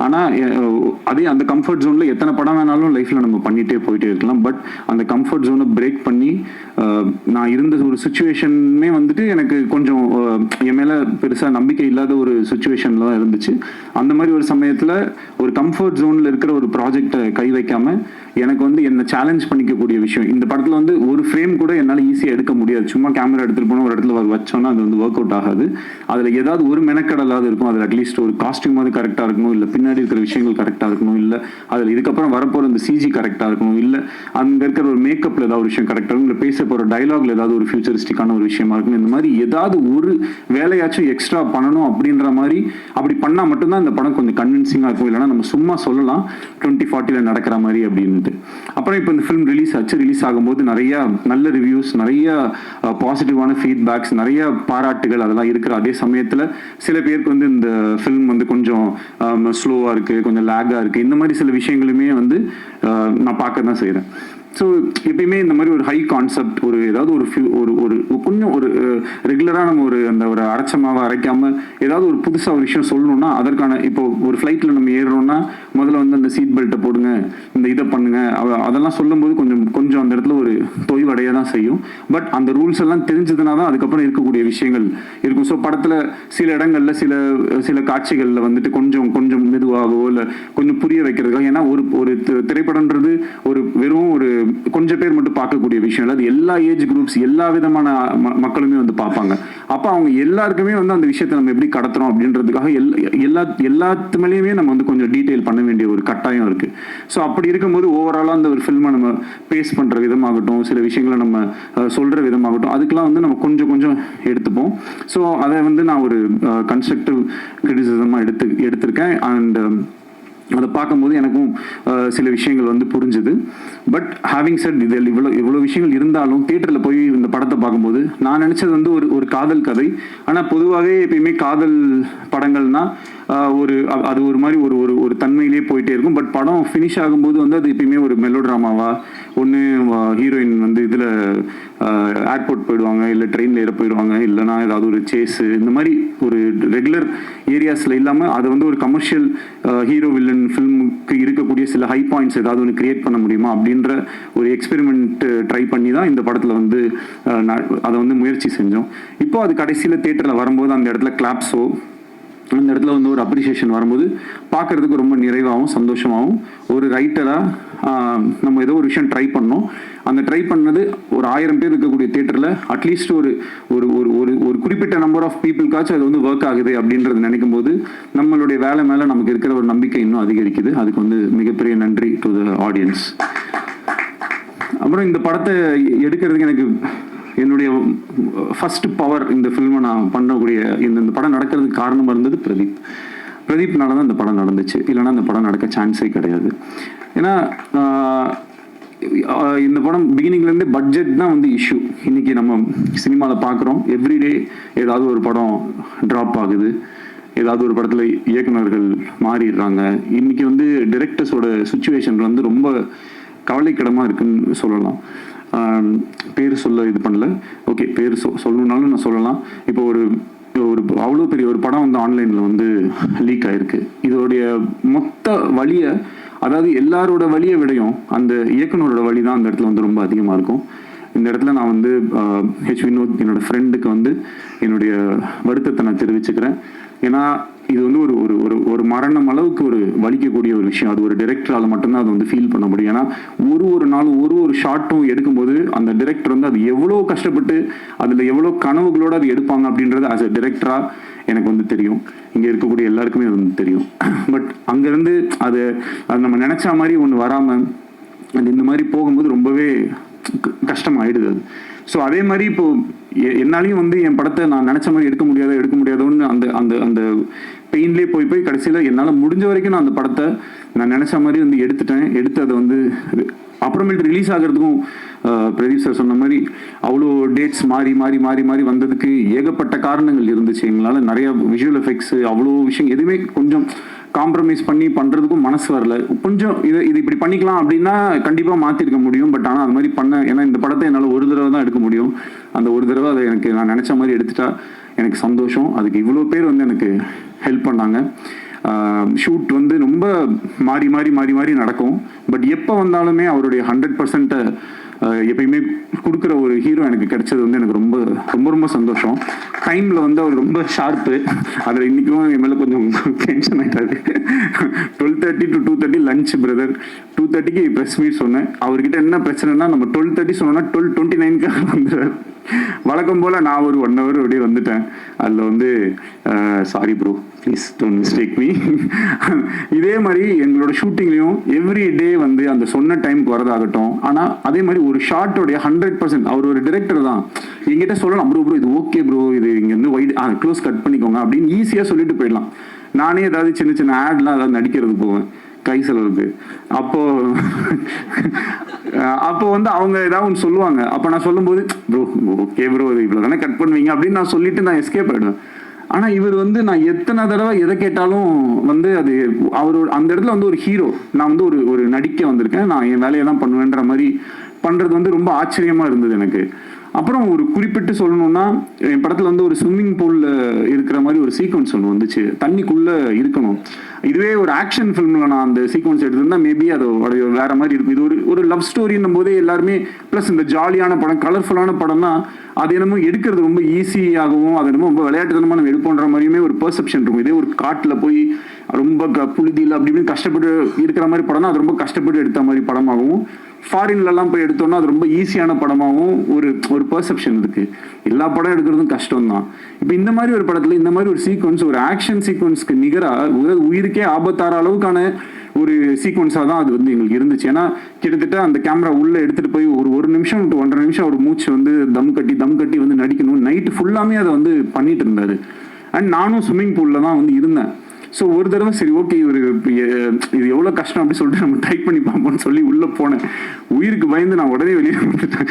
ஆனால் அதே அந்த கம்ஃபர்ட் ஜோனில் எத்தனை படம் வேணாலும் லைஃப்பில் நம்ம பண்ணிகிட்டே போயிட்டே இருக்கலாம். பட் அந்த கம்ஃபர்ட் ஜோனை பிரேக் பண்ணி நான் இருந்த ஒரு சுச்சுவேஷனுமே வந்துட்டு எனக்கு கொஞ்சம் என் மேலே பெருசாக நம்பிக்கை இல்லாத ஒரு சுச்சுவேஷனில் தான் இருந்துச்சு. அந்த மாதிரி ஒரு சமயத்தில் ஒரு கம்ஃபர்ட் ஜோனில் இருக்கிற ஒரு ப்ராஜெக்டை கை வைக்காமல் எனக்கு வந்து என்னை சேலஞ்ச் பண்ணிக்கக்கூடிய விஷயம். இந்த படத்தில் வந்து ஒரு ஃப்ரேம் கூட என்னால் ஈஸியாக எடுக்க முடியாது. சும்மா கேமரா எடுத்துகிட்டு போனால் ஒரு இடத்துல வச்சோன்னா அது வந்து ஒர்க் அவுட் ஆகாது. அதில் ஏதாவது ஒரு மெனக்கடலாவது இருக்கும். அதில் அட்லீஸ்ட் ஒரு காஸ்டியூமாவது கரெக்டாக இருக்கணும், இல்லை பின்னாடி இருக்கிற விஷயங்கள் கரெக்டாக இருக்கணும், இல்லை அதில் இதுக்கப்புறம் வரப்போகிற அந்த சிஜி கரெக்டாக இருக்கணும், இல்லை அங்கே இருக்கிற ஒரு மேக்கப்பில் ஏதாவது ஒரு விஷயம் கரெக்டாக இருக்கும், இல்லை பேச போகிற டைலாக்ல ஏதாவது ஒரு ஃபியூச்சரிஸ்டிக்கான ஒரு விஷயமா இருக்கணும். இந்த மாதிரி ஏதாவது ஒரு வேலையாச்சும் எக்ஸ்ட்ரா பண்ணணும் அப்படின்ற மாதிரி அப்படி பண்ணால் மட்டும்தான் இந்த படம் கொஞ்சம் கன்வின்சிங்காக இருக்கும். இல்லைனா நம்ம சும்மா சொல்லலாம் 2040 நடக்கிற மாதிரி அப்படின்ட்டு. அப்புறம் இப்போ இந்த ஃபிலிம் ரிலீஸ் ஆச்சு. ரிலீஸ் ஆகும்போது நிறைய நல்ல ரிவ்யூஸ், நிறைய பாசிட்டிவான ஃபீட்பேக்ஸ், நிறைய பாராட்டுகள் அதெல்லாம் இருக்கிற அதே சமயத்தில் சில பேருக்கு வந்து இந்த ஃபிலிம் வந்து கொஞ்சம் ஸ்லோவாக இருக்குது, கொஞ்சம் லேக்காக இருக்குது, இந்த மாதிரி சில விஷயங்களுமே வந்து நான் பார்க்க தான் செய்கிறேன். ஸோ எப்பயுமே இந்த மாதிரி ஒரு ஹை கான்செப்ட் ஒரு ஏதாவது ஒரு கொஞ்சம் ஒரு ரெகுலராக நம்ம அந்த ஒரு அரைச்சமாவை அரைக்காமல் ஏதாவது ஒரு புதுசாக ஒரு விஷயம் சொல்லணும்னா அதற்கான இப்போ ஒரு ஃப்ளைட்டில் நம்ம ஏறுறோம்னா முதல்ல வந்து அந்த சீட் பெல்ட்டை போடுங்க, இந்த இதை பண்ணுங்க, அதெல்லாம் சொல்லும்போது கொஞ்சம் அந்த இடத்துல ஒரு தொய்வடைய தான் செய்யும். பட் அந்த ரூல்ஸ் எல்லாம் தெரிஞ்சதுனா தான் அதுக்கப்புறம் இருக்கக்கூடிய விஷயங்கள் இருக்கும். ஸோ படத்தில் சில இடங்களில் சில காட்சிகளில் வந்துட்டு கொஞ்சம் மெதுவாகவோ இல்லை கொஞ்சம் புரிய வைக்கிறதுக்காக, ஏன்னா ஒரு திரைப்படம்ன்றது வெறும் ஒரு கொஞ்சம் பேர் மட்டும் பார்க்கக்கூடிய விஷயம் இல்லை, அது எல்லா ஏஜ் குரூப்ஸ் எல்லா விதமான மக்களுமே வந்து பார்ப்பாங்க. அப்போ அவங்க எல்லாருக்குமே வந்து அந்த விஷயத்தை நம்ம எப்படி கடத்துறோம் அப்படின்றதுக்காக எல்லாத்து மேலேயுமே நம்ம வந்து கொஞ்சம் டீட்டெயில் பண்ண வேண்டிய ஒரு கட்டாயம் இருக்கு. ஸோ அப்படி இருக்கும்போது ஓவராலாக அந்த ஒரு ஃபில்மை நம்ம பேஸ் பண்ற விதமாகட்டும், சில விஷயங்களை நம்ம சொல்ற விதமாகட்டும், அதுக்கெல்லாம் வந்து நம்ம கொஞ்சம் எடுத்துப்போம். ஸோ அதை வந்து நான் ஒரு கன்ஸ்ட்ரக்டிவ் கிரிட்டிசிசமாக எடுத்திருக்கேன். அண்ட் அதை பார்க்கும்போது எனக்கும் சில விஷயங்கள் வந்து புரிஞ்சுது. பட் ஹேவிங் செட் இதில் இவ்வளோ விஷயங்கள் இருந்தாலும் தியேட்டரில் போய் இந்த படத்தை பார்க்கும்போது நான் நினச்சது வந்து ஒரு காதல் கதை. ஆனால் பொதுவாகவே எப்பயுமே காதல் படங்கள்னா அது ஒரு மாதிரி ஒரு தன்மையிலேயே போயிட்டே இருக்கும். பட் படம் ஃபினிஷ் ஆகும்போது வந்து அது எப்பயுமே ஒரு மெலோ ட்ராமாவா, ஒன்று ஹீரோயின் வந்து இதில் ஏர்போர்ட் போயிடுவாங்க, இல்லை ட்ரெயினில் ஏற போயிடுவாங்க, இல்லைனா ஏதாவது ஒரு சேஸு, இந்த மாதிரி ஒரு ரெகுலர் ஏரியாஸில் இல்லாமல் அதை வந்து ஒரு கமர்ஷியல் ஹீரோ வில்லன் ஃபில்முக்கு இருக்கக்கூடிய சில ஹை பாயிண்ட்ஸ் ஏதாவது ஒன்று கிரியேட் பண்ண முடியுமா அப்படின்ற ஒரு எக்ஸ்பெரிமெண்ட் ட்ரை பண்ணி தான் இந்த படத்தில் வந்து அதை வந்து முயற்சி செஞ்சோம். இப்போ அது கடைசியில் தியேட்டரில் வரும்போது அந்த இடத்துல கிளாப்ஸோ அந்த இடத்துல வந்து ஒரு அப்ரிசியேஷன் வரும்போது பார்க்கறதுக்கு ரொம்ப நிறைவாகவும் சந்தோஷமாகவும், ஒரு ரைட்டராக நம்ம ஏதோ ஒரு விஷயம் ட்ரை பண்ணோம், அந்த ட்ரை பண்ணது ஒரு 1000 பேர் இருக்கக்கூடிய தியேட்டரில் அட்லீஸ்ட் ஒரு ஒரு குறிப்பிட்ட நம்பர் ஆஃப் பீப்புளுக்காச்சும் அது வந்து ஒர்க் ஆகுது அப்படின்றது நினைக்கும் போது நம்மளுடைய வேலை மேலே நமக்கு இருக்கிற ஒரு நம்பிக்கை இன்னும் அதிகரிக்குது. அதுக்கு வந்து மிகப்பெரிய நன்றி டு த ஆடியன்ஸ். அப்புறம் இந்த படத்தை எடுக்கிறதுக்கு எனக்கு என்னுடைய ஃபர்ஸ்ட் பவர் இந்த ஃபில்மை நான் பண்ணக்கூடிய இந்த படம் நடக்கிறதுக்கு காரணமாக இருந்தது பிரதீப்னால தான் இந்த படம் நடந்துச்சு. இல்லைன்னா இந்த படம் நடக்க சான்ஸே கிடையாது. ஏன்னா இந்த படம் பிகினிங்லேருந்தே பட்ஜெட் தான் வந்து இஷ்யூ. இன்னைக்கு நம்ம சினிமாவில் பார்க்குறோம், எவ்ரிடே ஏதாவது ஒரு படம் ட்ராப் ஆகுது, ஏதாவது ஒரு படத்தில் இயக்குநர்கள் மாறிடுறாங்க. இன்னைக்கு வந்து டிரெக்டர்ஸோட சுச்சுவேஷன் வந்து ரொம்ப கவலைக்கிடமாக இருக்குன்னு சொல்லலாம். பேர் சொல்ல இது பண்ணல, ஓகே பேர் சொல்லணுன்னாலும் நான் சொல்லலாம். இப்போ ஒரு அவ்வளோ பெரிய ஒரு படம் வந்து ஆன்லைனில் வந்து லீக் ஆயிருக்கு. இதோடைய மொத்த வழியை, அதாவது எல்லாரோட வழியை விடையும் அந்த இயக்குனரோட வழி தான் அந்த இடத்துல வந்து ரொம்ப அதிகமாக இருக்கும். இந்த இடத்துல நான் வந்து ஹெச் வினோத் என்னோட ஃப்ரெண்டுக்கு வந்து என்னுடைய வருத்தத்தை நான் தெரிவிச்சுக்கிறேன். ஏன்னா இது வந்து ஒரு மரணம் அளவுக்கு ஒரு வலிக்கக்கூடிய ஒரு விஷயம். அது ஒரு டைரக்டரால் மட்டும்தான் அது வந்து ஃபீல் பண்ண முடியும். ஏன்னா ஒரு நாளும் ஒரு ஷார்ட்டும் எடுக்கும்போது அந்த டைரக்டர் வந்து அது எவ்வளோ கஷ்டப்பட்டு அதில் எவ்வளோ கனவுகளோடு அது எடுப்பாங்க அப்படின்றது ஆஸ் அ டைரக்டராக எனக்கு வந்து தெரியும். இங்கே இருக்கக்கூடிய எல்லாருக்குமே அது வந்து தெரியும். பட் அங்கேருந்து அது நம்ம நினச்ச மாதிரி ஒன்று வராமல் அது இந்த மாதிரி போகும்போது ரொம்பவே கஷ்டமாயிடுது அது. ஸோ அதே மாதிரி இப்போ என்னாலையும் வந்து என் படத்தை நான் நினச்ச மாதிரி எடுக்க முடியாதோன்னு அந்த பெயின்லேயே போய் கடைசியில் என்னால் முடிஞ்ச வரைக்கும் நான் அந்த படத்தை நான் நினச்ச மாதிரி வந்து எடுத்து அதை வந்து அப்புறமேட்டு ரிலீஸ் ஆகிறதுக்கும் பிரதீப் சார் சொன்ன மாதிரி அவ்வளோ டேட்ஸ் மாறி வந்ததுக்கு ஏகப்பட்ட காரணங்கள் இருந்துச்சு. எங்களால் நிறைய விஷுவல் எஃபெக்ட்ஸு அவ்வளோ விஷயம் எதுவுமே கொஞ்சம் காம்ப்ரமைஸ் பண்ணி பண்ணுறதுக்கும் மனசு வரல. கொஞ்சம் இது இப்படி பண்ணிக்கலாம் அப்படின்னா கண்டிப்பாக மாற்றிருக்க முடியும். பட் ஆனால் அது மாதிரி ஏன்னா இந்த படத்தை என்னால் ஒரு தடவை தான் எடுக்க முடியும். அந்த ஒரு தடவை அதை எனக்கு நான் நினச்ச மாதிரி எடுத்துட்டா எனக்கு சந்தோஷம். அதுக்கு இவ்வளோ பேர் வந்து எனக்கு ஹெல்ப் பண்ணாங்க. ஷூட் வந்து ரொம்ப மாறி நடக்கும். பட் எப்போ வந்தாலுமே அவருடைய 100% எப்பயுமே கொடுக்குற ஒரு ஹீரோ எனக்கு கிடைச்சது வந்து எனக்கு ரொம்ப சந்தோஷம். டைமில் வந்து அவர் ரொம்ப ஷார்ப்பு. அதில் இன்றைக்கும் என் மேலே கொஞ்சம் டென்ஷன் ஆகிட்டாரு. 12:30 to 2:30 லஞ்ச் பிரதர், 2:30க்கு ப்ரெஸ் மீட் சொன்னேன். அவர்கிட்ட என்ன பிரச்சனைனா நம்ம 12:30 சொன்னோன்னா 12:29க்கு வந்துடுறாரு. வழக்கம் போல் நான் ஒரு 1 hour அப்படியே வந்துட்டேன். அதில் வந்து sorry bro, please don't mistake me. இதே மாதிரி எங்களோட ஷூட்டிங்லேயும் எவ்ரி டே வந்து அந்த சொன்ன டைமுக்கு வரதாகட்டும். ஆனால் அதே மாதிரி ஒரு ஷார்ட்டோடைய 100% அவர் ஒரு டிரெக்டர் தான். என்கிட்ட சொல்லலாம், ப்ரோ இது ஓகே ப்ரோ, இது இங்கே வந்து வைட் க்ளோஸ் கட் பண்ணிக்கோங்க அப்படின்னு ஈஸியாக சொல்லிட்டு போயிடலாம். நானே ஏதாவது சின்ன ஆட்லாம் ஏதாவது நடிக்கிறது போவேன் கை செலவுக்கு. அப்போ வந்து அவங்க ஏதாவது ஒன்று சொல்லுவாங்க. அப்போ நான் சொல்லும்போது ப்ரோ ஓகே ப்ரோ இது இவ்வளோ தானே கட் பண்ணுவீங்க அப்படின்னு நான் சொல்லிட்டு நான் எஸ்கேப் ஆகிடுவேன். ஆனால் இவர் வந்து நான் எத்தனை தடவை எதை கேட்டாலும் வந்து அது அவர் அந்த இடத்துல வந்து ஒரு ஹீரோ. நான் வந்து ஒரு நடிக்க வந்திருக்கேன், நான் என் வேலையை தான் பண்ணுவேன்ற மாதிரி பண்ணுறது வந்து ரொம்ப ஆச்சரியமாக இருந்தது எனக்கு. அப்புறம் ஒரு குறிப்பிட்டு சொல்லணும்னா, என் படத்தில் வந்து ஒரு ஸ்விம்மிங் பூலில் இருக்கிற மாதிரி ஒரு சீக்வன்ஸ் ஒன்று வந்துச்சு. தண்ணிக்குள்ளே இருக்கணும். இதுவே ஒரு ஆக்ஷன் ஃபிலிமில் நான் அந்த சீக்வன்ஸ் எடுத்திருந்தா மேபி அது வேற மாதிரி இருக்கும். இது ஒரு லவ் ஸ்டோரின்னும் போதே எல்லாருமே ப்ளஸ் இந்த ஜாலியான படம், கலர்ஃபுல்லான படம்னா அது என்னமோ எடுக்கிறது ரொம்ப ஈஸியாகவும், அது என்னமோ ரொம்ப விளையாட்டுத்தனமாக நம்ம எடுப்போன்ற மாதிரியுமே ஒரு பெர்செப்ஷன் இருக்கும். இதே ஒரு காட்டில் போய் ரொம்ப புழுதியில் அப்படி இப்படின்னு கஷ்டப்பட்டு இருக்கிற மாதிரி படம்னா அது ரொம்ப கஷ்டப்பட்டு எடுத்த மாதிரி படமாகவும், ஃபாரின்லலாம் போய் எடுத்தோம்னா அது ரொம்ப ஈஸியான படமாகவும் ஒரு பெர்செப்ஷன் இருக்கு. எல்லா படம் எடுக்கிறதும் கஷ்டம் தான். இப்போ இந்த மாதிரி ஒரு படத்தில் இந்த மாதிரி ஒரு சீக்வன்ஸ், ஒரு ஆக்ஷன் சீக்வன்ஸ்க்கு நிகராக உயிருக்கே ஆபத்தார அளவுக்கான ஒரு சீக்வன்ஸாக தான் அது வந்து எங்களுக்கு இருந்துச்சு. ஏன்னா கிட்டத்தட்ட அந்த கேமரா உள்ளே எடுத்துகிட்டு போய் ஒரு நிமிஷம் டு 1.5 நிமிஷம் ஒரு மூச்சு வந்து தம் கட்டி வந்து நடிக்கணும். நைட்டு ஃபுல்லாமே அதை வந்து பண்ணிட்டு இருந்தாரு. அண்ட் நானும் ஸ்விம்மிங் பூலில் தான் வந்து இருந்தேன். ஸோ ஒரு தடவை சரி ஓகே இது எவ்வளோ கஷ்டம் அப்படி சொல்லிட்டு நம்ம ட்ரை பண்ணி பார்ப்போம்னு சொல்லி உள்ளே போனேன். உயிருக்கு பயந்து நான் உடனே வெளியே வந்துட்டேன்.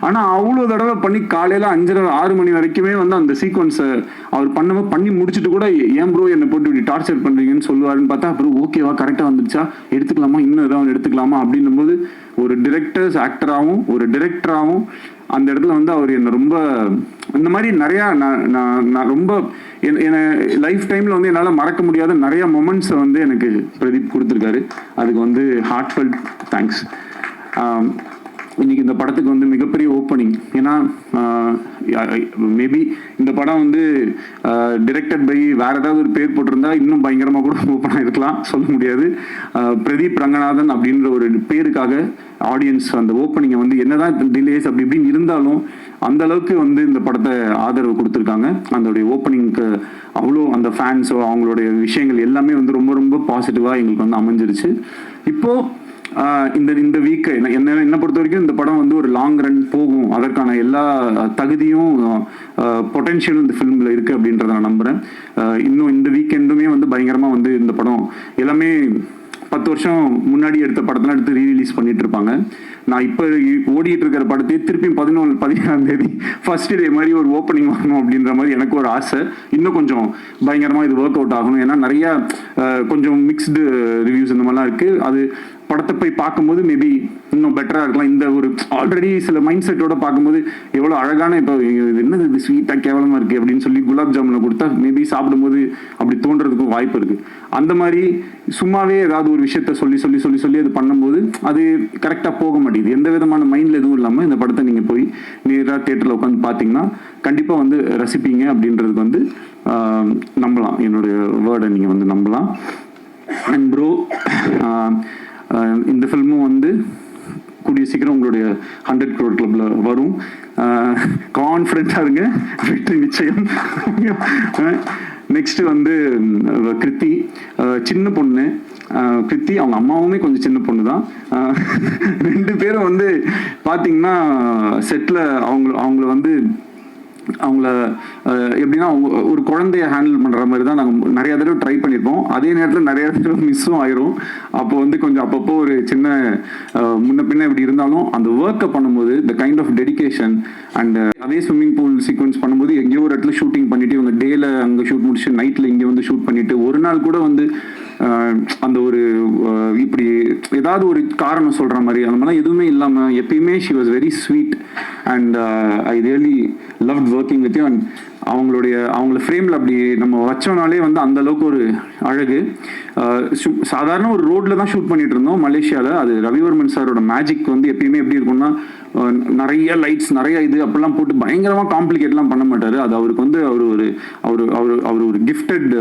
ஆனால் அவ்வளோ தடவை பண்ணி காலையில் 5:30-6 மணி வரைக்குமே வந்து அந்த சீக்வன்ஸை அவர் பண்ணி முடிச்சுட்டு கூட ஏன் ப்ரோ என்னை போட்டு இப்படி டார்ச்சர் பண்ணுறீங்கன்னு சொல்லுவாருன்னு பார்த்தா அப்புறம் ஓகேவா கரெக்டாக வந்துருச்சா எடுத்துக்கலாமா இன்னும் ஏதாவது எடுத்துக்கலாமா அப்படின்னும் போது ஒரு டிரெக்டராகவும் அந்த இடத்துல வந்து அவர் என்னை ரொம்ப இந்த மாதிரி நிறையா நான் ரொம்ப என்னை லைஃப் டைமில் வந்து என்னால் மறக்க முடியாத நிறைய மொமெண்ட்ஸை வந்து எனக்கு பிரதீப் கொடுத்துருக்காரு. அதுக்கு வந்து ஹார்ட்ஃபெல்ட் தேங்க்ஸ். இன்னைக்கு இந்த படத்துக்கு வந்து மிகப்பெரிய ஓப்பனிங். ஏன்னா மேபி இந்த படம் வந்து டிரெக்டட் பை வேற ஏதாவது ஒரு பேர் போட்டிருந்தா இன்னும் பயங்கரமாக கூட ஓப்பனாக இருக்கலாம், சொல்ல முடியாது. பிரதீப் ரங்கநாதன் அப்படின்ற ஒரு பேருக்காக ஆடியன்ஸ் அந்த ஓப்பனிங்கை வந்து என்னதான் டிலேஸ் அப்படி இப்படின்னு இருந்தாலும் அந்த அளவுக்கு வந்து இந்த படத்தை ஆதரவு கொடுத்துருக்காங்க. அதோடைய ஓப்பனிங்க்கு அவ்வளோ அந்த ஃபேன்ஸோ அவங்களுடைய விஷயங்கள் எல்லாமே வந்து ரொம்ப ரொம்ப பாசிட்டிவாக எங்களுக்கு வந்து அமைஞ்சிருச்சு. இப்போது இந்த வீக்கு என்னை பொறுத்த வரைக்கும் இந்த படம் வந்து ஒரு லாங் ரன் போகும், அதற்கான எல்லா தகுதியும் பொட்டென்ஷியலும் இந்த ஃபிலிமில் இருக்குது அப்படின்றத நான் நம்புகிறேன். இன்னும் இந்த வீக்கெண்டுமே வந்து பயங்கரமாக வந்து இந்த படம் எல்லாமே 10 வருஷம் முன்னாடி எடுத்த படத்தெல்லாம் எடுத்து ரீரிலீஸ் பண்ணிட்டு இருப்பாங்க. நான் இப்போ ஓடிட்டு இருக்கிற படத்தை திருப்பி 17ஆம் தேதி ஃபர்ஸ்ட் டே மாதிரி ஒரு ஓப்பனிங் வாங்கணும் அப்படின்ற மாதிரி எனக்கு ஒரு ஆசை. இன்னும் கொஞ்சம் பயங்கரமாக இது ஒர்க் அவுட் ஆகணும். ஏன்னா நிறையா கொஞ்சம் மிக்ஸ்டு ரிவ்யூஸ் இந்த மாதிரிலாம் இருக்குது. அது படத்தை போய் பார்க்கும்போது மேபி இன்னும் பெட்டராக இருக்கலாம். இந்த ஒரு ஆல்ரெடி சில மைண்ட் செட்டோட பார்க்கும்போது எவ்வளோ அழகான இப்போ என்னது இது ஸ்வீட்டாக கேவலமாக இருக்குது அப்படின்னு சொல்லி குலாப் ஜாமுனை கொடுத்தா மேபி சாப்பிடும்போது அப்படி தோன்றதுக்கும் வாய்ப்பு இருக்குது. அந்த மாதிரி சும்மாவே ஏதாவது ஒரு விஷயத்த சொல்லி அது பண்ணும்போது அது கரெக்டாக போக மாட்டேங்குது. எந்த விதமான மைண்டில் எதுவும் இல்லாமல் இந்த படத்தை நீங்கள் போய் நேராக தியேட்டரில் உட்காந்து பார்த்தீங்கன்னா கண்டிப்பாக வந்து ரசிப்பீங்க அப்படின்றதுக்கு வந்து நம்பலாம். என்னுடைய வேர்டை நீங்கள் வந்து நம்பலாம். அண்ட் ப்ரோ இந்த ஃபில்மும் வந்து கூடிய சீக்கிரம் உங்களுடைய 100 crore கிளப்ல வரும். கான்ஃபிடென்ட்டாக இருங்க, வெற்றி நிச்சயம். நெக்ஸ்ட் வந்து கிருத்தி, சின்ன பொண்ணு. கிருத்தி அவங்க அம்மாவுமே கொஞ்சம் சின்ன பொண்ணு தான். 2 பேரும் வந்து பார்த்தீங்கன்னா செட்டில் அவங்கள வந்து அவங்கள எப்படின்னா ஒரு குழந்தைய ஹேண்டில் பண்ணுற மாதிரி தான் நாங்கள் நிறையா தடவை ட்ரை பண்ணியிருப்போம். அதே நேரத்தில் நிறையா தடவை மிஸ்ஸும் ஆயிரும். அப்போ வந்து கொஞ்சம் அப்பப்போ ஒரு சின்ன முன்ன பின்ன இப்படி இருந்தாலும் அந்த ஒர்க்கை பண்ணும்போது the kind of dedication and அதே ஸ்விம்மிங் பூல் சீக்வன்ஸ் பண்ணும்போது எங்கேயோ ஒரு இடத்துல ஷூட்டிங் பண்ணிட்டு இவங்க டேல அங்கே ஷூட் முடிச்சு நைட்டில் இங்கே வந்து ஷூட் பண்ணிட்டு ஒரு நாள் கூட வந்து அந்த ஒரு இப்படி ஏதாவது ஒரு காரணம் சொல்கிற மாதிரி அந்த மாதிரிலாம் எதுவுமே இல்லாமல் எப்பயுமே she was very sweet and I really loved working with you. And அவங்கள ஃப்ரேமில் அப்படி நம்ம வச்சோனாலே வந்து அந்த அளவுக்கு ஒரு அழகு. சாதாரண ஒரு ரோட்ல தான் ஷூட் பண்ணிட்டு இருந்தோம் மலேசியாவில். அது ரவிவர்மன் சாரோட மேஜிக் வந்து எப்பயுமே எப்படி இருக்கும்னா நிறைய லைட்ஸ் நிறைய இது அப்படிலாம் போட்டு பயங்கரமாக காம்ப்ளிகேட்லாம் பண்ண மாட்டார். அது அவருக்கு வந்து அவர் ஒரு கிஃப்டட்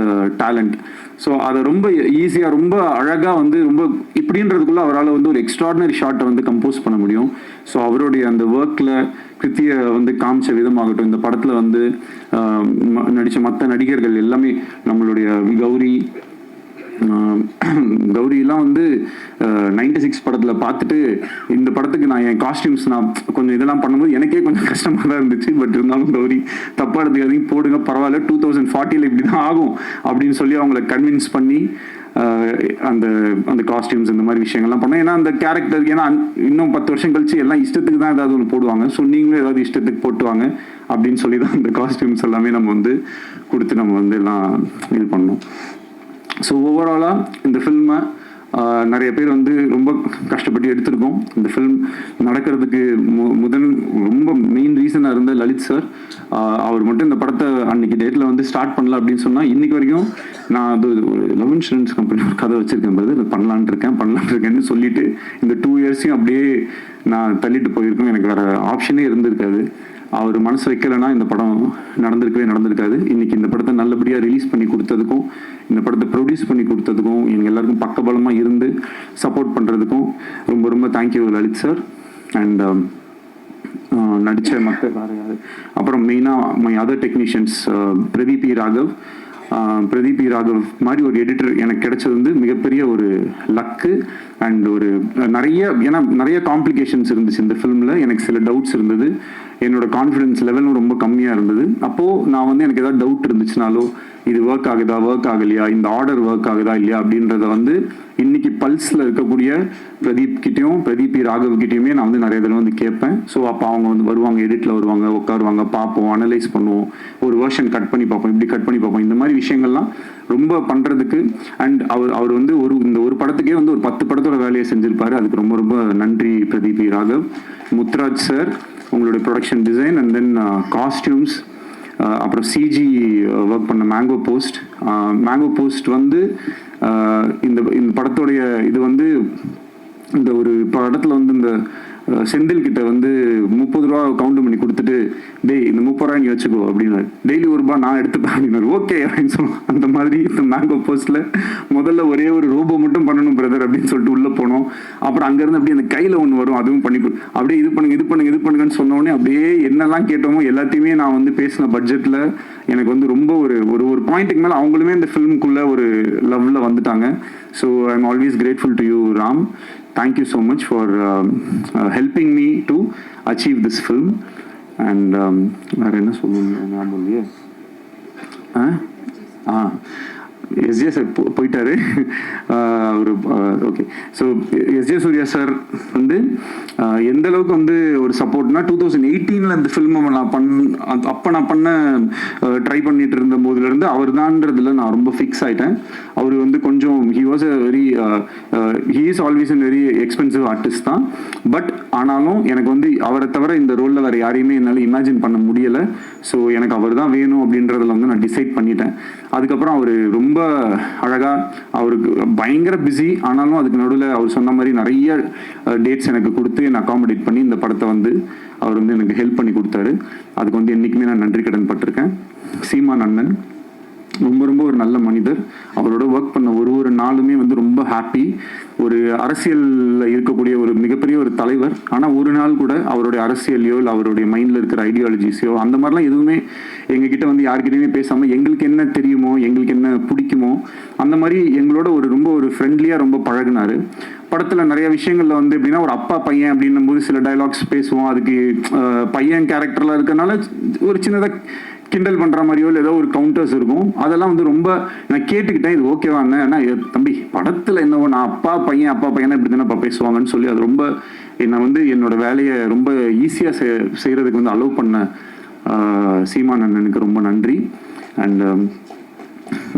டேலண்ட். ஸோ அதை ரொம்ப ஈஸியாக ரொம்ப அழகாக வந்து ரொம்ப இப்படின்றதுக்குள்ள அவரால் வந்து ஒரு எக்ஸ்ட்ராடினரி ஷாட்டை வந்து கம்போஸ் பண்ண முடியும். ஸோ அவருடைய அந்த ஒர்க்கில் கிருத்தியை வந்து காமிச்ச விதமாகட்டும், இந்த படத்தில் வந்து நடித்த மற்ற நடிகர்கள் எல்லாமே நம்மளுடைய கௌரியெல்லாம் வந்து 96 படத்தில் பார்த்துட்டு இந்த படத்துக்கு நான் என் காஸ்டியூம்ஸ் நான் கொஞ்சம் இதெல்லாம் பண்ணும்போது எனக்கே கொஞ்சம் கஷ்டமாக தான் இருந்துச்சு. பட் இருந்தாலும் கௌரி தப்பாக எடுத்துக்காதீங்க, போடுங்க பரவாயில்ல, 2040 இப்படி தான் ஆகும் அப்படின்னு சொல்லி அவங்கள கன்வின்ஸ் பண்ணி அந்த காஸ்டியூம்ஸ் இந்த மாதிரி விஷயங்கள்லாம் பண்ணோம். ஏன்னா அந்த கேரக்டருக்கு ஏன்னா இன்னும் 10 வருஷம் கழிச்சு எல்லாம் இஷ்டத்துக்கு தான் ஏதாவது ஒன்று போடுவாங்க. ஸோ நீங்களும் ஏதாவது இஷ்டத்துக்கு போட்டுவாங்க அப்படின்னு சொல்லி தான் அந்த காஸ்டியூம்ஸ் எல்லாமே நம்ம வந்து கொடுத்து நம்ம வந்து எல்லாம் இது பண்ணோம். ஸோ ஓவராலாக இந்த ஃபில்மை நிறைய பேர் வந்து ரொம்ப கஷ்டப்பட்டு எடுத்திருக்கோம். இந்த ஃபிலிம் நடக்கிறதுக்கு முதல் ரொம்ப மெயின் ரீசனாக இருந்த லலித் சார். அவர் மட்டும் இந்த படத்தை அன்னைக்கு டேட்டில் வந்து ஸ்டார்ட் பண்ணல அப்படின்னு சொன்னால் இன்னைக்கு வரைக்கும் நான் அது ஒரு லவ் இன்சூரன்ஸ் கம்பெனி ஒரு கதை வச்சுருக்கேன் போது அது பண்ணலான் இருக்கேன்னு சொல்லிட்டு இந்த 2 இயர்ஸையும் அப்படியே நான் தள்ளிட்டு போயிருக்கேன். எனக்கு வேறு ஆப்ஷனே இருந்திருக்காது. அவர் மனசு வைக்கலைன்னா இந்த படம் நடந்திருக்காது. இன்னைக்கு இந்த படத்தை நல்லபடியாக ரிலீஸ் பண்ணி கொடுத்ததுக்கும் இந்த படத்தை ப்ரொடியூஸ் பண்ணி கொடுத்ததுக்கும் எங்கள் எல்லாருக்கும் பக்கபலமாக இருந்து சப்போர்ட் பண்ணுறதுக்கும் ரொம்ப ரொம்ப தேங்க்யூ லலித் சார். அண்ட் நடித்த மக்கள் வேறு யார், அப்புறம் மெயினாக my other technicians Pradeep Raghav மாதிரி ஒரு எடிட்டர் எனக்கு கிடைச்சது வந்து மிகப்பெரிய ஒரு லக்கு. அண்ட் ஒரு நிறைய காம்ப்ளிகேஷன்ஸ் இருந்துச்சு இந்த ஃபிலிமில். எனக்கு சில டவுட்ஸ் இருந்தது, என்னோட கான்ஃபிடன்ஸ் லெவலும் ரொம்ப கம்மியாக இருந்தது. அப்போது நான் வந்து எனக்கு ஏதாவது டவுட் இருந்துச்சுனாலோ இது ஒர்க் ஆகலையா, இந்த ஆர்டர் ஒர்க் ஆகுதா இல்லையா அப்படின்றத வந்து இன்னைக்கு பல்ஸில் இருக்கக்கூடிய பிரதீப் ராகவ் கிட்டேயுமே நான் வந்து நிறைய தடவை வந்து கேட்பேன். ஸோ அப்போ அவங்க வந்து வருவாங்க, எடிட்டில் வருவாங்க, உட்காருவாங்க, பார்ப்போம், அனலைஸ் பண்ணுவோம், ஒரு வெர்ஷன் கட் பண்ணி பார்ப்போம், இப்படி கட் பண்ணி பார்ப்போம். இந்த மாதிரி விஷயங்கள்லாம் ரொம்ப பண்ணுறதுக்கு அண்ட் அவர் வந்து இந்த ஒரு படத்துக்கே வந்து ஒரு 10 படத்தோட வேலையை செஞ்சிருப்பாரு. அதுக்கு ரொம்ப ரொம்ப நன்றி பிரதீப் ராகவ். முத்துராஜ் சார், உங்களுடைய production design and then costumes, அப்புறம் சிஜி ஒர்க் பண்ண மேங்கோ போஸ்ட் வந்து இந்த படத்தோடைய இது வந்து இந்த ஒரு படத்தில் வந்து இந்த செந்தில் கிட்ட வந்து 30 ரூபா கவுண்ட் பண்ணி கொடுத்துட்டு டேய் இந்த 30 ரூபா நீ வச்சுக்கோ அப்படின்னாரு. டெய்லி ₹1 நான் எடுத்துப்பேன் அப்படின்னாரு. ஓகே அப்படின்னு சொன்னோம். அந்த மாதிரி இந்த மேங்கோ போஸ்ட்ல முதல்ல ஒரே ஒரு ரோபோ மட்டும் பண்ணணும் பிரதர் அப்படின்னு சொல்லிட்டு உள்ள போனோம். அப்புறம் அங்கேருந்து அப்படியே அந்த கையில் ஒன்று வரும், அதுவும் பண்ணி அப்படியே இது பண்ணுங்கன்னு சொன்னோடனே அப்படியே என்னெல்லாம் கேட்டோமோ எல்லாத்தையுமே நான் வந்து பேசின பட்ஜெட்டில் எனக்கு வந்து ரொம்ப ஒரு பாயிண்ட்டுக்கு மேலே அவங்களுமே இந்த ஃபிலிமுக்குள்ளே ஒரு லவ்வில் வந்துட்டாங்க. So I am always grateful to you Ram. Thank you so much for helping me to achieve this film. And வேறு என்ன சொல்லணும் ஞாபகம் இல்லையே. எஸ்ஜே சார் போயிட்டாரு ஒரு okay. So SJ Suryah sir வந்து எந்த அளவுக்கு வந்து ஒரு சப்போர்ட்னா 2018 இந்த ஃபில்மை நான் பண்ண ட்ரை பண்ணிட்டு இருந்த போதுலேருந்து அவர் தான்றதுல நான் ரொம்ப ஃபிக்ஸ் ஆகிட்டேன். அவர் வந்து கொஞ்சம் he is always an very expensive artist தான். பட் ஆனாலும் எனக்கு வந்து அவரை தவிர இந்த ரோலில் வேறு யாரையுமே என்னால் இமேஜின் பண்ண முடியலை. ஸோ எனக்கு அவர் தான் வேணும் அப்படின்றதுல வந்து நான் டிசைட் பண்ணிட்டேன். அதுக்கப்புறம் அவர் ரொம்ப அழகாக, அவருக்கு பயங்கர பிஸி ஆனாலும் அதுக்கு நடுவில் அவர் சொன்ன மாதிரி நிறைய டேட்ஸ் எனக்கு கொடுத்து என்னை அகாமடேட் பண்ணி இந்த படத்தை வந்து அவர் வந்து எனக்கு ஹெல்ப் பண்ணி கொடுத்தாரு. அதுக்கு வந்து என்றைக்குமே நான் நன்றி கடன் பட்டிருக்கேன். சீமான் அண்ணன் ரொம்ப ரொம்ப ஒரு நல்ல மனிதர். அவரோட ஒர்க் பண்ண ஒரு நாளுமே வந்து ரொம்ப ஹாப்பி. ஒரு அரசியலில் இருக்கக்கூடிய ஒரு மிகப்பெரிய ஒரு தலைவர், ஆனால் ஒரு நாள் கூட அவருடைய அரசியலையோ இல்லை அவருடைய மைண்டில் இருக்கிற ஐடியாலஜிஸையோ அந்த மாதிரிலாம் எதுவுமே எங்ககிட்ட வந்து யார்கிட்டையுமே பேசாமல் எங்களுக்கு என்ன தெரியுமோ எங்களுக்கு என்ன பிடிக்குமோ அந்த மாதிரி எங்களோட ரொம்ப ஒரு ஃப்ரெண்ட்லியாக ரொம்ப பழகினார். படத்தில் நிறைய விஷயங்களில் வந்து எப்படின்னா ஒரு அப்பா பையன் அப்படின்னும் போது சில டைலாக்ஸ் பேசுவோம். அதுக்கு பையன் கேரக்டரில் இருக்கனால ஒரு சின்னதாக கிண்டல் பண்ணுற மாதிரியோ இல்லை ஏதோ ஒரு கவுண்டர்ஸ் இருக்கும். அதெல்லாம் வந்து ரொம்ப நான் கேட்டுக்கிட்டேன், இது ஓகேவாண்ணே, ஆனால் தம்பி படத்தில் என்னவோ நான் அப்பா பையனை இப்படி தானே பேசுவாங்கன்னு சொல்லி அது ரொம்ப என்னை வந்து என்னோட வேலையை ரொம்ப ஈஸியாக செய்கிறதுக்கு வந்து அலோவ் பண்ண சீமான் அண்ணனுக்கு ரொம்ப நன்றி. அண்ட்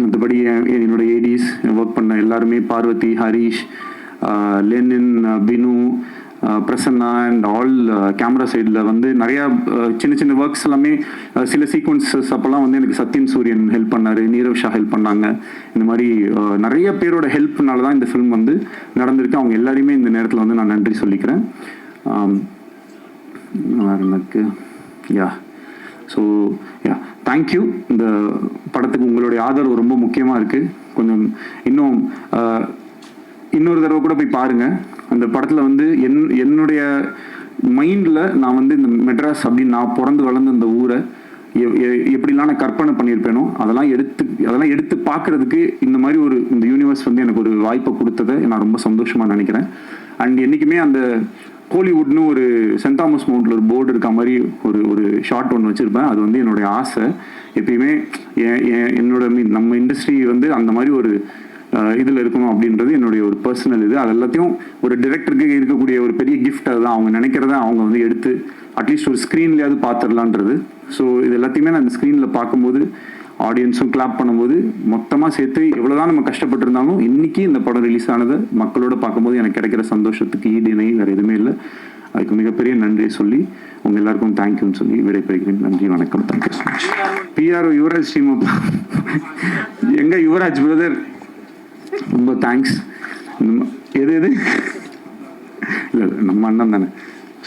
மற்றபடி என்னோட ஏடிஸ் ஒர்க் பண்ண எல்லாருமே, Parvathy, Harish, Lenin, Binu, Prasanna and all camera சைடில் வந்து நிறையா சின்ன சின்ன ஒர்க்ஸ் எல்லாமே சில சீக்வன்சஸ் அப்போல்லாம் வந்து எனக்கு சத்யன் சூரியன் ஹெல்ப் பண்ணார், நீரவ் ஷா ஹெல்ப் பண்ணாங்க. இந்த மாதிரி நிறைய பேரோட ஹெல்ப்னால தான் இந்த ஃபிலிம் வந்து நடந்திருக்கு. அவங்க எல்லாரையுமே இந்த நேரத்தில் வந்து நான் நன்றி சொல்லிக்கிறேன். எனக்கு ஸோ தேங்க்யூ. இந்த படத்துக்கு உங்களுடைய ஆதரவு ரொம்ப முக்கியமாக இருக்குது. கொஞ்சம் இன்னொரு தடவை கூட போய் பாருங்கள். அந்த படத்தில் வந்து என்னுடைய மைண்டில் நான் வந்து இந்த மெட்ராஸ் அப்படின்னு நான் பிறந்து வளர்ந்த இந்த ஊரை எப்படிலாம் நான் கற்பனை பண்ணியிருப்பேனோ அதெல்லாம் எடுத்து பார்க்குறதுக்கு இந்த மாதிரி இந்த யூனிவர்ஸ் வந்து எனக்கு ஒரு வாய்ப்பை கொடுத்ததை நான் ரொம்ப சந்தோஷமாக நினைக்கிறேன். அண்ட் என்றைக்குமே அந்த கோலிவுட்னு ஒரு சென்ட் தாமஸ் மவுண்டில் ஒரு போர்டு இருக்க மாதிரி ஒரு ஷார்ட் ஒன்று வச்சுருப்பேன். அது வந்து என்னுடைய ஆசை. எப்பயுமே நம்ம இண்டஸ்ட்ரி வந்து அந்த மாதிரி ஒரு இதில் இருக்கணும் அப்படின்றது என்னுடைய ஒரு பர்சனல் இது. அது எல்லாத்தையும் ஒரு டிரெக்டருக்கு இருக்கக்கூடிய ஒரு பெரிய கிஃப்ட். அதுதான் அவங்க நினைக்கிறத அவங்க வந்து எடுத்து அட்லீஸ்ட் ஒரு ஸ்க்ரீன்லேயாவது பார்த்துடலான்றது. ஸோ இது எல்லாத்தையுமே நான் அந்த ஸ்க்ரீனில் பார்க்கும்போது ஆடியன்ஸும் கிளாப் பண்ணும்போது மொத்தமாக சேர்த்து எவ்வளோதான் நம்ம கஷ்டப்பட்டிருந்தாலும் இன்னைக்கு இந்த படம் ரிலீஸ் ஆனதை மக்களோட பார்க்கும்போது எனக்கு கிடைக்கிற சந்தோஷத்துக்கு ஈடு இணை வேறு எதுவுமே இல்லை. அதுக்கு மிகப்பெரிய நன்றியை சொல்லி உங்கள் எல்லாருக்கும் தேங்க்யூன்னு சொல்லி விடைபெறுகிறேன். நன்றி, வணக்கம். Thank you so much. PRO Yuvaraj team எங்க யுவராஜ் பிரதர், ரொம்ப தேங்க்ஸ். எது எது இல்லை நம்ம அண்ணன் தானே.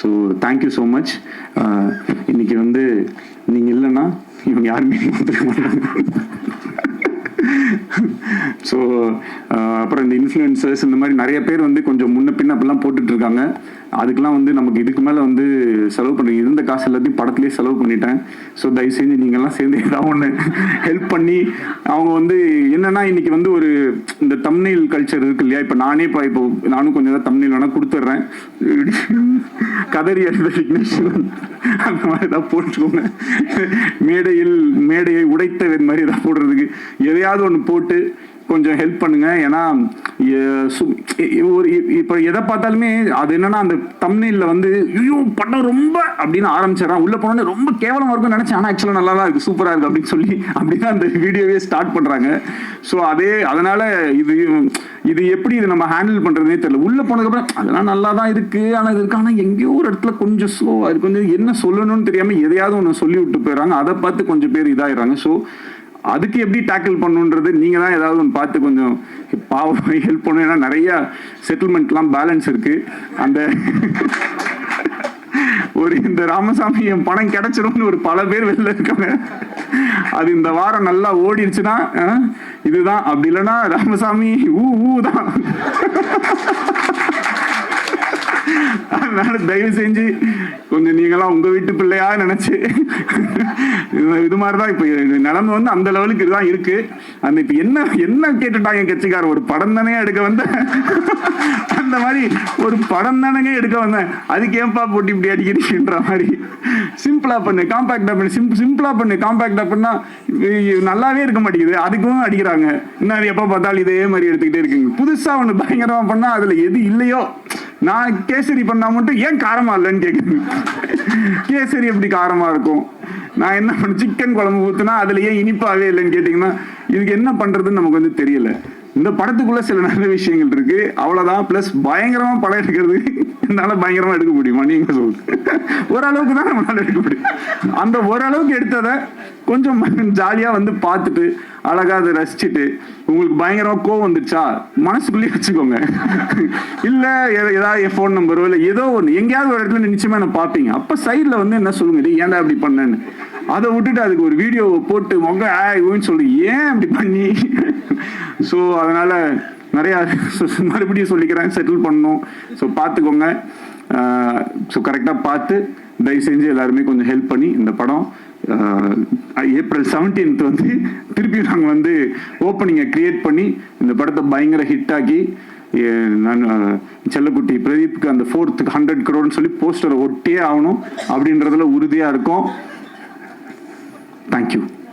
So thank you so much. இன்னைக்கு வந்து நீங்கள் இல்லைன்னா இவங்க யாருமே வந்துருக்க மாட்டாங்க. ஸோ அப்புறம் இந்த இன்ஃப்ளூயன்சர்ஸ் இந்த மாதிரி நிறைய பேர் வந்து கொஞ்சம் முன்ன பின்ன அப்படிலாம் போட்டுட்டு இருக்காங்க. அதுக்கெல்லாம் வந்து நமக்கு இதுக்கு மேலே வந்து செலவு பண்ணி இருந்த காசு எல்லாத்தையும் படத்துலேயே செலவு பண்ணிட்டேன். ஸோ தயவு செஞ்சு நீங்கள்லாம் சேர்ந்து ஏதாவது ஒன்று ஹெல்ப் பண்ணி அவங்க வந்து என்னன்னா இன்னைக்கு வந்து ஒரு இந்த தம்ப்நெயில் கல்ச்சர் இருக்கு இல்லையா. இப்போ நானும் கொஞ்சம் ஏதாவது தம்ப்நெயில் வேணால் கொடுத்துட்றேன். கதறி அறிந்த விக்னேஷன் அந்த மாதிரி ஏதாவது போட்டுக்கோங்க. மேடையை உடைத்தவன் மாதிரி ஏதாவது போடுறதுக்கு எதையாவது ஒன்று போட்டு கொஞ்சம் ஹெல்ப் பண்ணுங்க. ஏன்னா ஒரு இப்போ எதை பார்த்தாலுமே அது என்னன்னா அந்த தம்ப்நெயில்ல வந்து ஐயோ படம் ரொம்ப அப்படின்னு ஆரம்பிச்சிடறான், உள்ள போனோடனே ரொம்ப கேவலமா இருக்கும்னு நினைச்சேன், ஆனால் ஆக்சுவலாக நல்லா தான் இருக்கு, சூப்பரா இருக்கு அப்படின்னு சொல்லி அப்படின்னா அந்த வீடியோவே ஸ்டார்ட் பண்றாங்க. ஸோ அதனால இது எப்படி இது நம்ம ஹேண்டில் பண்றதுனே தெரியல. உள்ள போனதுக்கப்புறம் அதெல்லாம் நல்லா தான் இருக்கு, ஆனால் இது இருக்கு, ஆனால் எங்கேயோ ஒரு இடத்துல கொஞ்சம் ஸ்லோவா இருக்கு, கொஞ்சம் என்ன சொல்லணும்னு தெரியாம எதையாவது ஒன்று சொல்லி விட்டு போயிடறாங்க. அதை பார்த்து கொஞ்சம் பேர் இதாயிடுறாங்க. ஸோ அதுக்கு எப்படி டேக்கிள் பண்ணுன்றது நீங்கள் தான் ஏதாவது ஒன்று பார்த்து கொஞ்சம் பாவம் ஹெல்ப் பண்ணணும். ஏன்னா நிறைய செட்டில்மெண்ட்லாம் பேலன்ஸ் இருக்கு. அந்த ஒரு இந்த ராமசாமி என் பணம் கிடைச்சிரும்னு ஒரு பல பேர் வெளில இருக்காங்க. அது இந்த வாரம் நல்லா ஓடிடுச்சுன்னா இதுதான், அப்படி இல்லைன்னா ராமசாமி ஊ தான். அதனால தயவு செஞ்சு கொஞ்சம் நீங்களாம் உங்க வீட்டு பிள்ளையா நினைச்சு இது மாதிரிதான் இப்ப நிலைமை வந்து அந்த லெவலுக்கு இதுதான் இருக்கு. அந்த இப்ப என்ன கேட்டுட்டாங்க கட்சிக்காரர், ஒரு படம் தானே எடுக்க வந்த அந்த மாதிரி ஒரு படம் தானே எடுக்க வந்தேன், அதுக்கு ஏன்பா போட்டு இப்படி அடிக்கிறீங்கன்ற மாதிரி. சிம்பிளா பண்ணு, காம்பாக்டா பண்ணு, சிம்பிளா பண்ணு, காம்பாக்டா பண்ணா நல்லாவே இருக்க மாட்டேங்குது, அதுக்கும் அடிக்கிறாங்க. இன்னும் எப்ப பார்த்தாலும் இதே மாதிரி எடுத்துக்கிட்டே இருக்குங்க. புதுசா ஒண்ணு பயங்கரமா பண்ணா அதுல எது இல்லையோ, நான் கேசரி பண்ணா மட்டும் ஏன் காரமா இல்லைன்னு கேட்குறேன். கேசரி எப்படி காரமா இருக்கும்? நான் என்ன பண்ண சிக்கன் குழம்பு ஊத்துனா அதுல ஏன் இனிப்பாவே இல்லைன்னு கேட்டீங்கன்னா இதுக்கு என்ன பண்றதுன்னு நமக்கு வந்து தெரியல. இந்த படத்துக்குள்ள சில நல்ல விஷயங்கள் இருக்கு, அவ்வளவுதான். பிளஸ் பயங்கரமா படம் எடுக்கிறது என்னால பயங்கரமா எடுக்க முடியுமா நீங்க சொல்லுங்க. ஓரளவுக்கு தான் நம்மளால எடுக்க முடியும். அந்த ஓரளவுக்கு எடுத்ததை கொஞ்சம் ஜாலியா வந்து பார்த்துட்டு அழகா அதை ரசிச்சுட்டு உங்களுக்கு பயங்கரமா கோவம் வந்துருச்சா மனசுக்குள்ளேயே வச்சுக்கோங்க. இல்ல ஏதாவது என் ஃபோன் நம்பரோ இல்லை ஏதோ ஒன்று எங்கேயாவது ஒரு இடத்துல நிச்சயமா என்ன பார்ப்பீங்க. அப்ப சைட்ல வந்து என்ன சொல்லுங்க, ஏன்டா அப்படி பண்ணேன்னு. அதை விட்டுட்டு அதுக்கு ஒரு வீடியோ போட்டு மொன்னு சொல்லி ஏன் அப்படி பண்ணி. ஸோ அதனால நிறைய மறுபடியும் சொல்லிக்கிறேன், செட்டில் பண்ணணும். ஸோ பார்த்துக்கோங்க. ஸோ கரெக்டாக பார்த்து தயவு செஞ்சு எல்லாருமே கொஞ்சம் ஹெல்ப் பண்ணி இந்த படம் April 17th வந்து திருப்பி நாங்கள் வந்து ஓப்பனிங்கை கிரியேட் பண்ணி இந்த படத்தை பயங்கர ஹிட் ஆக்கி நான் செல்லக்குட்டி பிரதீப்க்கு அந்த 4th 100 crore சொல்லி போஸ்டரை ஒட்டியே ஆகணும் அப்படின்றதுல உறுதியாக இருக்கும். தேங்க்யூ.